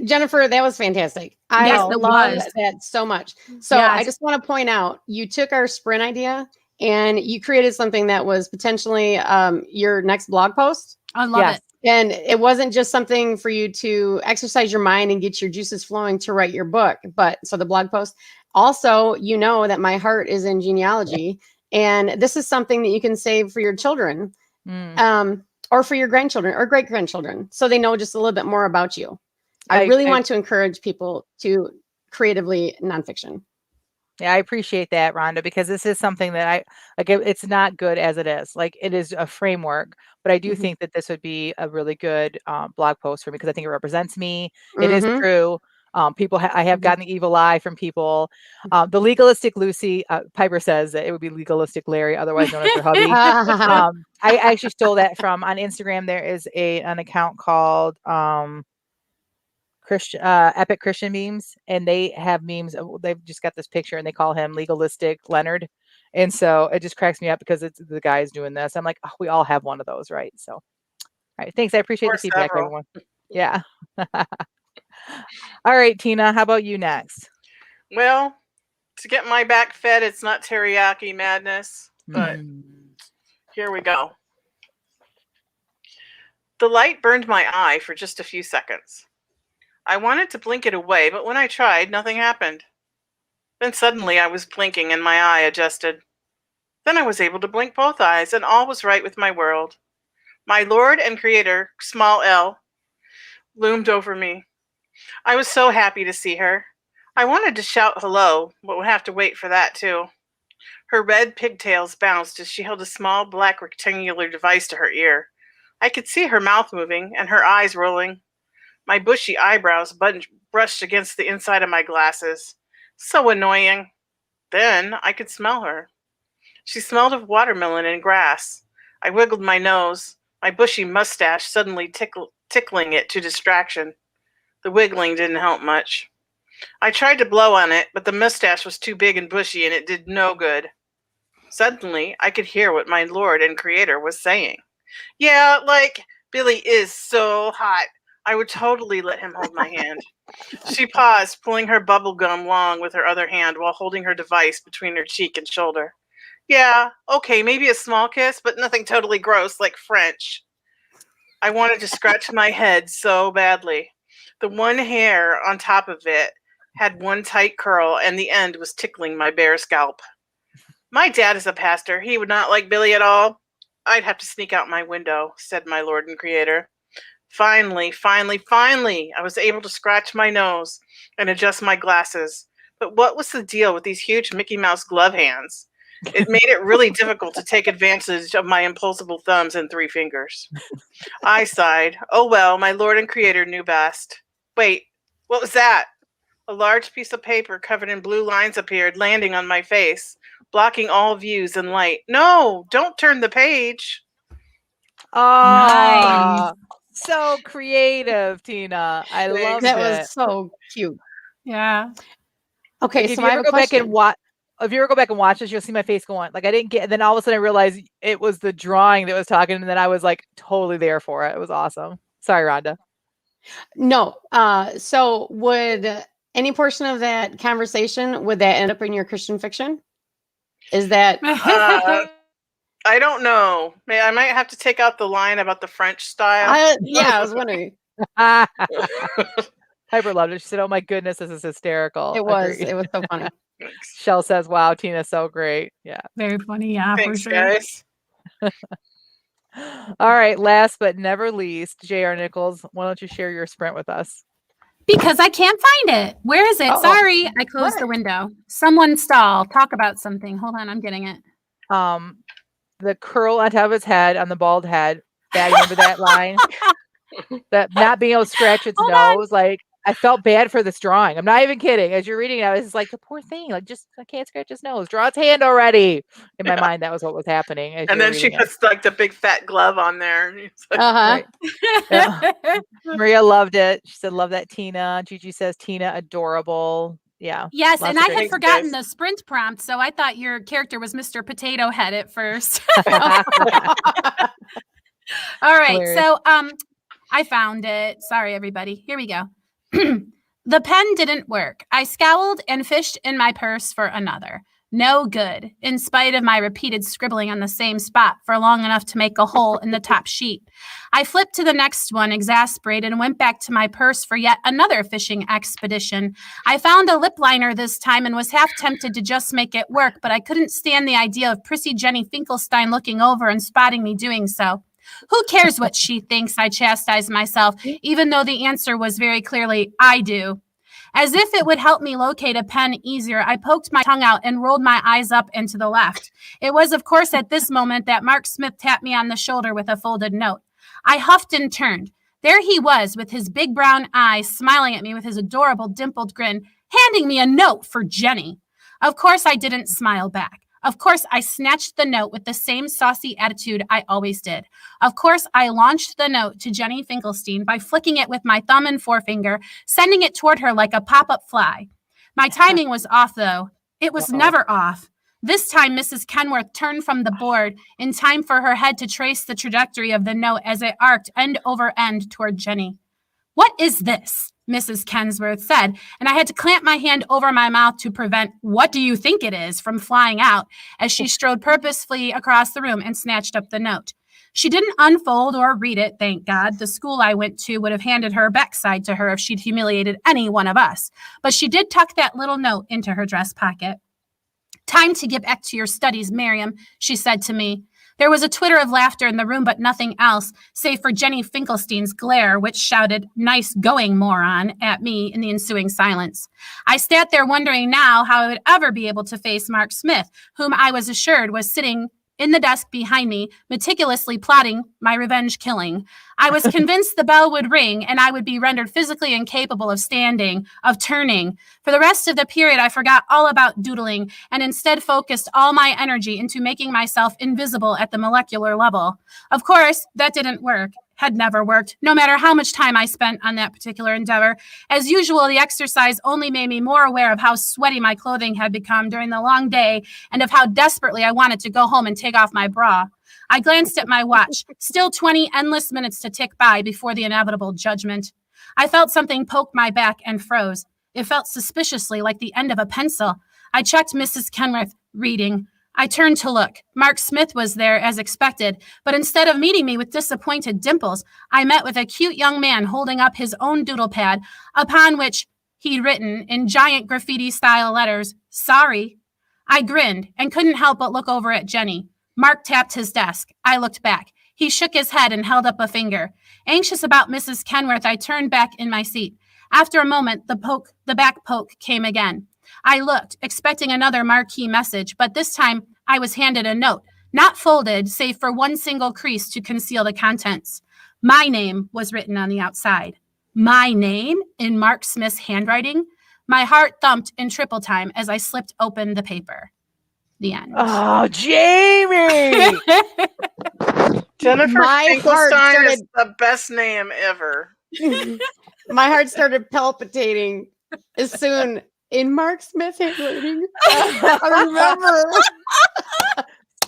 Jennifer, that was fantastic. I Yes, it love was. that so much. So Yes. I just want to point out, you took our sprint idea and you created something that was potentially your next blog post. I love it. And it wasn't just something for you to exercise your mind and get your juices flowing to write your book, but so the blog post. Also, you know that my heart is in genealogy, and this is something that you can save for your children, or for your grandchildren or great grandchildren, so they know just a little bit more about you. I really want to encourage people to creatively nonfiction. Yeah, I appreciate that, Rhonda, because this is something that it's not good as it is. Like, it is a framework, but I do think that this would be a really good blog post for me because I think it represents me. It is true. I have gotten the evil eye from people. The legalistic Lucy, Piper says that it would be legalistic Larry, otherwise known as her hubby. I actually stole that from on Instagram. There is an account called Epic Christian Memes, and they have memes. They've just got this picture and they call him legalistic Leonard. And so it just cracks me up because it's the guy's doing this. I'm like, oh, we all have one of those, right? So, all right. Thanks. I appreciate the feedback, everyone. Yeah. All right, Tina, how about you next? Well, to get my back fed, it's not teriyaki madness, but here we go. The light burned my eye for just a few seconds. I wanted to blink it away, but when I tried, nothing happened. Then suddenly I was blinking and my eye adjusted. Then I was able to blink both eyes and all was right with my world. My Lord and Creator, small L, loomed over me. I was so happy to see her. I wanted to shout hello, but would have to wait for that too. Her red pigtails bounced as she held a small black rectangular device to her ear. I could see her mouth moving and her eyes rolling. My bushy eyebrows brushed against the inside of my glasses. So annoying. Then I could smell her. She smelled of watermelon and grass. I wiggled my nose, my bushy mustache suddenly tickling it to distraction. The wiggling didn't help much. I tried to blow on it, but the mustache was too big and bushy and it did no good. Suddenly, I could hear what my Lord and Creator was saying. Yeah, like, Billy is so hot. I would totally let him hold my hand. She paused, pulling her bubble gum long with her other hand while holding her device between her cheek and shoulder. Yeah, okay, maybe a small kiss, but nothing totally gross like French. I wanted to scratch my head so badly. The one hair on top of it had one tight curl, and the end was tickling my bare scalp. My dad is a pastor. He would not like Billy at all. I'd have to sneak out my window, said my Lord and Creator. Finally, I was able to scratch my nose and adjust my glasses. But what was the deal with these huge Mickey Mouse glove hands? It made it really difficult to take advantage of my impulsive thumbs and 3 fingers. I sighed. Oh well, my Lord and Creator knew best. Wait, what was that? A large piece of paper covered in blue lines appeared, landing on my face, blocking all views and light. No, don't turn the page. Oh, so creative, Tina. I love That it. was so cute. Yeah. Okay, Like, if so you I have ever a go back question. and watch, if you ever go back and watch this, you'll see my face going like I didn't get. And then all of a sudden I realized it was the drawing that was talking, and then I was like totally there for it. It was awesome. Sorry, Rhonda. No. So would any portion of that conversation, would that end up in your Christian fiction? Is that I don't know. I might have to take out the line about the French style. yeah, I was wondering. Piper loved it. She said, "Oh my goodness, this is hysterical." It was. Agreed. It was so funny. Shell says, "Wow, Tina's so great." Yeah. Very funny. Yeah, Thanks, for sure. guys. All right. Last but never least, J.R. Nichols, why don't you share your sprint with us? Because I can't find it. Where is it? Uh-oh. Sorry, I closed the window. Someone stall. Talk about something. Hold on, I'm getting it. The curl on top of his head, on the bald head. Bad. Remember that line? That not being able to scratch its nose. Like, I felt bad for this drawing. I'm not even kidding. As you're reading it, I was just like, the poor thing. Like, just I can't scratch his nose. Draw its hand already. In my mind, that was what was happening. As And you were then she reading it. puts like the big fat glove on there. It's like, Uh-huh. Right. Yeah. Maria loved it. She said, "Love that, Tina." Gigi says, "Tina, adorable." Yeah. Yes, Lots and of I great had things, forgotten guys. the sprint prompt, so I thought your character was Mr. Potato Head at first. All right, Hilarious. so I found it. Sorry, everybody. Here we go. The pen didn't work. I scowled and fished in my purse for another. No good, in spite of my repeated scribbling on the same spot for long enough to make a hole in the top sheet. I flipped to the next one, exasperated, and went back to my purse for yet another fishing expedition. I found a lip liner this time and was half tempted to just make it work, but I couldn't stand the idea of prissy Jenny Finkelstein looking over and spotting me doing so. Who cares what she thinks? I chastised myself, even though the answer was very clearly, I do. As if it would help me locate a pen easier, I poked my tongue out and rolled my eyes up and to the left. It was, of course, at this moment that Mark Smith tapped me on the shoulder with a folded note. I huffed and turned. There he was, with his big brown eyes, smiling at me with his adorable dimpled grin, handing me a note for Jenny. Of course, I didn't smile back. Of course, I snatched the note with the same saucy attitude I always did. Of course, I launched the note to Jenny Finkelstein by flicking it with my thumb and forefinger, sending it toward her like a pop-up fly. My timing was off, though. It was never off. This time, Mrs. Kenworth turned from the board in time for her head to trace the trajectory of the note as it arced end over end toward Jenny. "What is this?" Mrs. Kensworth said, and I had to clamp my hand over my mouth to prevent "what do you think it is" from flying out as she strode purposefully across the room and snatched up the note. She didn't unfold or read it, thank God. The school I went to would have handed her backside to her if she'd humiliated any one of us. But she did tuck that little note into her dress pocket. "Time to get back to your studies, Miriam," she said to me. There was a twitter of laughter in the room, but nothing else, save for Jenny Finkelstein's glare, which shouted, "Nice going, moron," at me in the ensuing silence. I sat there wondering now how I would ever be able to face Mark Smith, whom I was assured was sitting in the desk behind me, meticulously plotting my revenge killing. I was convinced the bell would ring and I would be rendered physically incapable of standing, of turning. For the rest of the period, I forgot all about doodling and instead focused all my energy into making myself invisible at the molecular level. Of course, that didn't work. Had never worked, no matter how much time I spent on that particular endeavor. As usual, the exercise only made me more aware of how sweaty my clothing had become during the long day and of how desperately I wanted to go home and take off my bra. I glanced at my watch, still 20 endless minutes to tick by before the inevitable judgment. I felt something poke my back and froze. It felt suspiciously like the end of a pencil. I checked Mrs. Kenworth, reading. I turned to look. Mark Smith was there as expected, but instead of meeting me with disappointed dimples, I met with a cute young man holding up his own doodle pad, upon which he'd written in giant graffiti-style letters, "Sorry." I grinned and couldn't help but look over at Jenny. Mark tapped his desk. I looked back. He shook his head and held up a finger. Anxious about Mrs. Kenworth, I turned back in my seat. After a moment, the back poke came again. I looked, expecting another marquee message, but this time I was handed a note, not folded, save for one single crease to conceal the contents. My name was written on the outside. My name in Mark Smith's handwriting? My heart thumped in triple time as I slipped open the paper. The end. Oh, Jamie! Jennifer My heart Finkelstein is started- the best name ever. My heart started palpitating as soon in Mark Smith handwriting. I remember.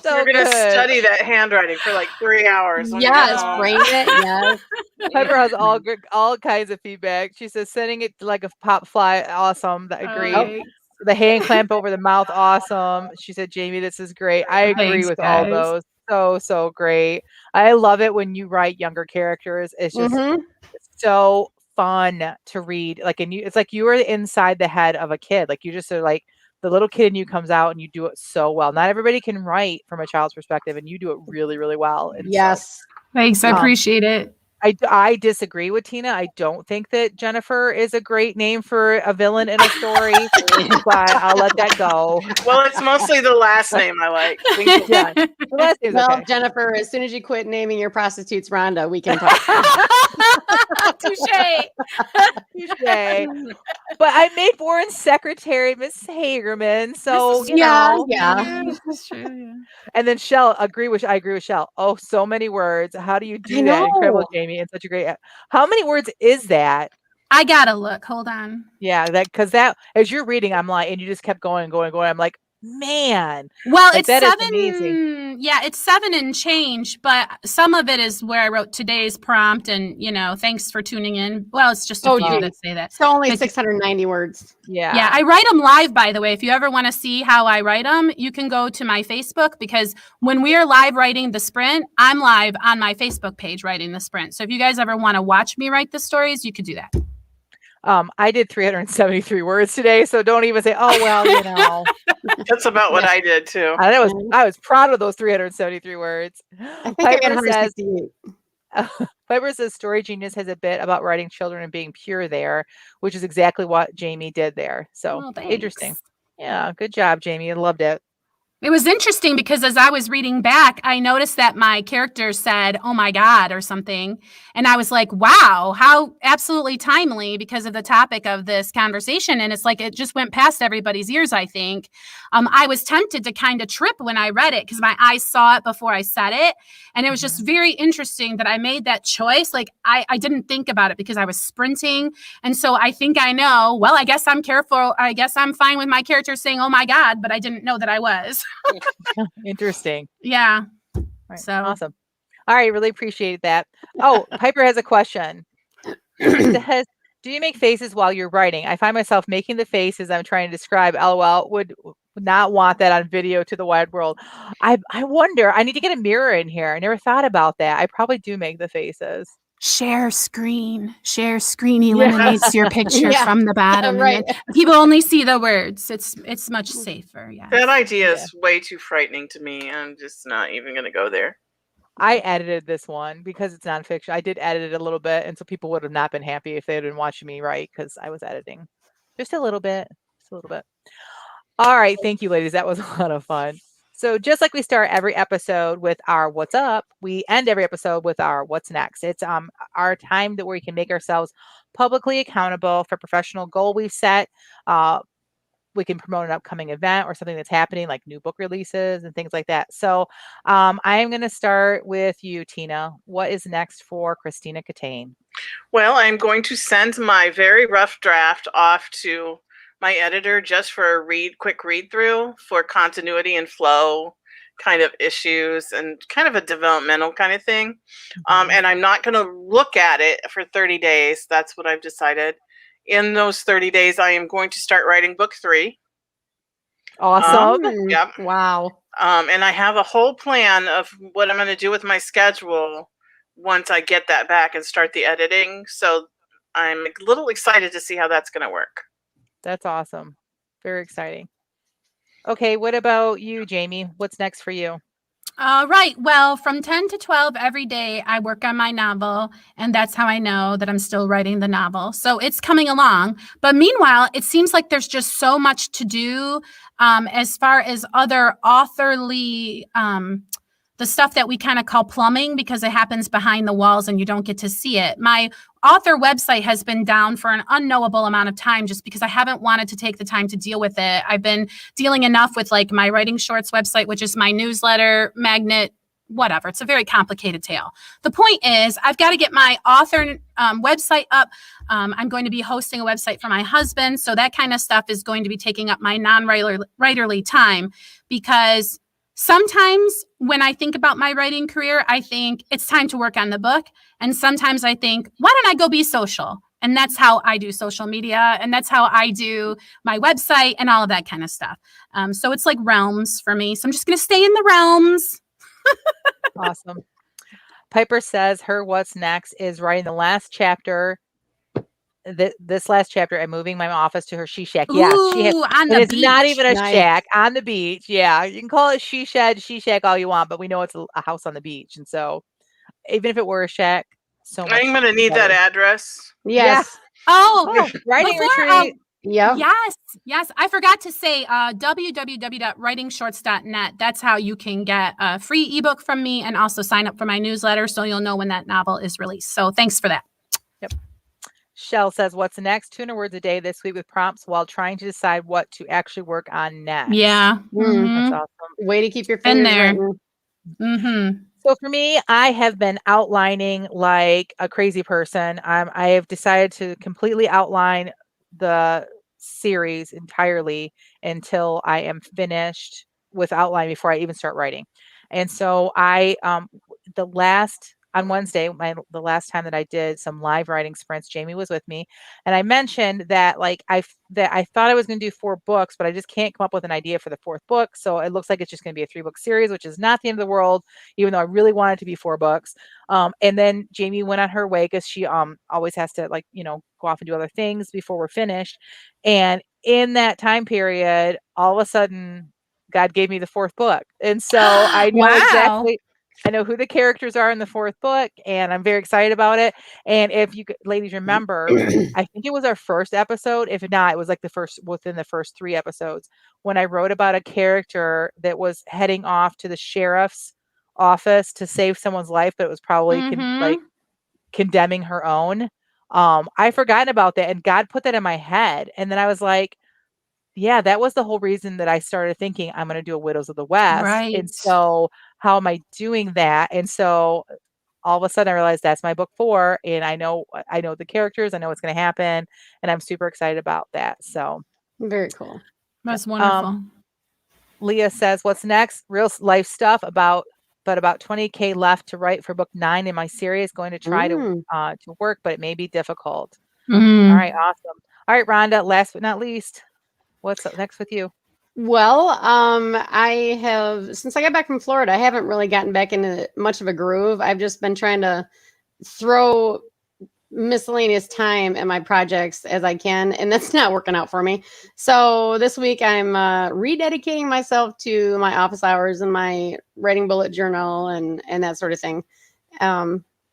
So You're going to good. study that handwriting for like 3 hours. when you get Yes, home. frame it. Yes. Piper has all kinds of feedback. She says sending it like a pop fly, awesome. That agree. Right. The hand clamp over the mouth, awesome. She said, Jamie, this is great. I agree Thanks, with all guys. those. So great. I love it when you write younger characters. It's just Mhm. so fun to read. Like, and it's like you are inside the head of a kid. Like you just are like the little kid in you comes out and you do it so well. Not everybody can write from a child's perspective, and you do it really, really well. And so, Yes. Thanks. I appreciate it. I disagree with Tina. I don't think that Jennifer is a great name for a villain in a story, but I'll let that go. Well, it's mostly the last name I like. Yeah, the last name's Well, okay. Jennifer, as soon as you quit naming your prostitutes Rhonda, we can talk. Touche. Touche. But I made Warren's secretary Miss Hagerman, so you yeah, know. yeah. That's true. Yeah. And then I agree with Shell. Oh, so many words. How do you do I that? Incredible, know. Jamie, and such a great. How many words is that? I gotta look. Hold on. Yeah, because that as you're reading, I'm like, and you just kept going. I'm like, man. Well, Like, it's that is 7. amazing. Yeah, it's 7 and change, but some of it is where I wrote today's prompt and, thanks for tuning in. Well, it's just a Oh, few gee. that say that. So only Thank you. 690 words. Yeah, I write them live, by the way. If you ever want to see how I write them, you can go to my Facebook, because when we are live writing the sprint, I'm live on my Facebook page writing the sprint. So if you guys ever want to watch me write the stories, you could do that. I did 373 words today, so don't even say, "Oh well." That's about what I did too. I was proud of those 373 words. I think I got Piper says, 168. Piper says Story Genius has a bit about writing children and being pure there, which is exactly what Jamie did there. So Oh, thanks. interesting. Yeah, good job, Jamie. I loved it. It was interesting because as I was reading back, I noticed that my character said, "Oh my God," or something. And I was like, wow, how absolutely timely because of the topic of this conversation. And it's like, it just went past everybody's ears, I think. I was tempted to kind of trip when I read it because my eyes saw it before I said it. And it was just very interesting that I made that choice. Like I didn't think about it because I was sprinting. And so I think I know, well, I guess I'm careful. I guess I'm fine with my character saying, "Oh my God," but I didn't know that I was. Interesting. Yeah. Right. So Awesome. All right, really appreciate that. Oh, Piper has a question. She says, "Do you make faces while you're writing? I find myself making the faces I'm trying to describe. LOL. Would not want that on video to the wide world." I wonder. I need to get a mirror in here. I never thought about that. I probably do make the faces. share screen eliminates your picture Yeah. from the bottom. Right. And then people only see the words. It's much safer. Yeah. That idea is way too frightening to me. I'm just not even going to go there. I edited this one because it's nonfiction. I did edit it a little bit, and so people would have not been happy if they had been watching me write because I was editing just a little bit. All right, thank you, ladies. That was a lot of fun. So just like we start every episode with our "What's up," we end every episode with our "What's next." It's our time that we can make ourselves publicly accountable for professional goal we've set. We can promote an upcoming event or something that's happening, like new book releases and things like that. So I am going to start with you, Tina. What is next for Christina Katane? Well, I'm going to send my very rough draft off to my editor just for a quick read through for continuity and flow kind of issues and kind of a developmental kind of thing. And I'm not going to look at it for 30 days. That's what I've decided. In those 30 days, I am going to start writing book 3. Awesome. Yep. Wow. And I have a whole plan of what I'm going to do with my schedule once I get that back and start the editing. So I'm a little excited to see how that's going to work. That's awesome. Very exciting. Okay, what about you, Jamie? What's next for you? Right. Well, from 10 to 12 every day, I work on my novel, and that's how I know that I'm still writing the novel. So it's coming along. But meanwhile, it seems like there's just so much to do as far as other authorly the stuff that we kind of call plumbing, because it happens behind the walls and you don't get to see it. My author website has been down for an unknowable amount of time just because I haven't wanted to take the time to deal with it. I've been dealing enough with like my Writing Shorts website, which is my newsletter, magnet, whatever. It's a very complicated tale. The point is, I've got to get my author website up. I'm going to be hosting a website for my husband. So that kind of stuff is going to be taking up my non-writerly time, because sometimes when I think about my writing career, I think it's time to work on the book. And sometimes I think, why don't I go be social? And that's how I do social media. And that's how I do my website and all of that kind of stuff. So it's like realms for me. So I'm just going to stay in the realms. Awesome. Piper says her what's next is writing the last chapter. This last chapter and moving my office to her she shack. Yes, she has. On the It's beach. not even a Nice. shack on the beach. Yeah, you can call it she shed, she shack all you want, but we know it's a house on the beach, and so even if it were a shack, so much. I'm going to need that address. Yes. Oh, writing before, retreat. Yep. Yes. I forgot to say www.writingshorts.net. That's how you can get a free ebook from me and also sign up for my newsletter so you'll know when that novel is released. So thanks for that. Yep. Shell says, what's next? 200 words a day this week with prompts while trying to decide what to actually work on next. Yeah. That's awesome. Way to keep your Been fingers there. written. Mm-hmm. So for me, I have been outlining like a crazy person. I have decided to completely outline the series entirely until I am finished with outline before I even start writing. And so on Wednesday, the last time that I did some live writing sprints, Jamie was with me, and I mentioned that I thought I was going to do 4 books, but I just can't come up with an idea for the 4th book. So it looks like it's just going to be a 3-book series, which is not the end of the world, even though I really wanted it to be 4 books. And then Jamie went on her way because she always has to go off and do other things before we're finished. And in that time period, all of a sudden, God gave me the 4th book, and so I know exactly. I know who the characters are in the 4th book, and I'm very excited about it. And if you ladies remember, I think it was our first episode. If not, it was like within the first 3 episodes when I wrote about a character that was heading off to the sheriff's office to save someone's life, but it was probably condemning her own. I forgotten about that, and God put that in my head. And then I was like, yeah, that was the whole reason that I started thinking I'm going to do a Widows of the West. Right. And so how am I doing that? And so all of a sudden I realized that's my book 4, and I know the characters, I know what's going to happen, and I'm super excited about that. So very cool. That's wonderful. Leah says, what's next? Real life stuff about 20K left to write for book 9 in my series. Going to try to work, but it may be difficult. All right. Awesome. All right, Rhonda, last but not least, what's up next with you? Well, I have, since I got back from Florida, I haven't really gotten back into much of a groove. I've just been trying to throw miscellaneous time at my projects as I can, and that's not working out for me. So this week I'm rededicating myself to my office hours and my writing bullet journal and that sort of thing.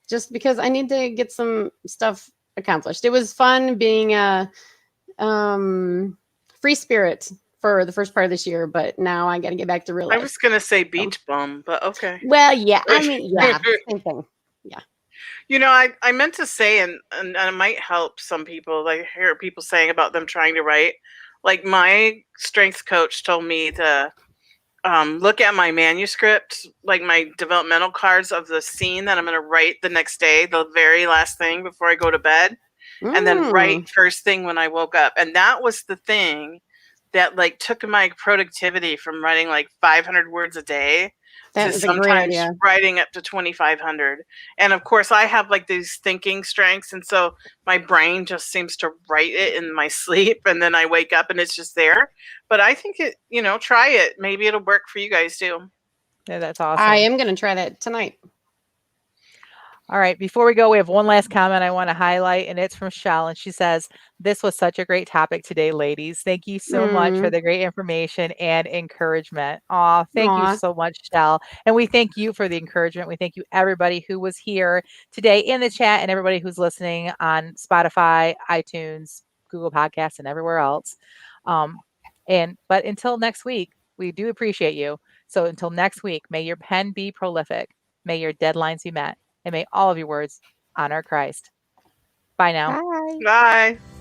Just because I need to get some stuff accomplished. It was fun being a free spirit for the first part of this year, but now I got to get back to real life. I was going to say beach bum, but okay. Well, yeah, I mean, yeah, same thing. Yeah. I meant to say, and it might help some people. I hear people saying about them trying to write. Like my strength coach told me to look at my manuscript, like my developmental cards of the scene that I'm going to write the next day, the very last thing before I go to bed, and then write first thing when I woke up. And that was the thing that like took my productivity from writing like 500 words a day That to is a great sometimes idea. writing up to 2,500. And of course, I have like these thinking strengths, and so my brain just seems to write it in my sleep, and then I wake up and it's just there. But I think it, try it. Maybe it'll work for you guys too. Yeah, that's awesome. I am going to try that tonight. All right. Before we go, we have one last comment I want to highlight, and it's from Shell. And she says, "This was such a great topic today, ladies. Thank you so much for the great information and encouragement." Aw, thank you so much, Shell. And we thank you for the encouragement. We thank you, everybody who was here today in the chat and everybody who's listening on Spotify, iTunes, Google Podcasts, and everywhere else. But until next week, we do appreciate you. So until next week, may your pen be prolific. May your deadlines be met. And may all of your words honor Christ. Bye now. Bye. Bye.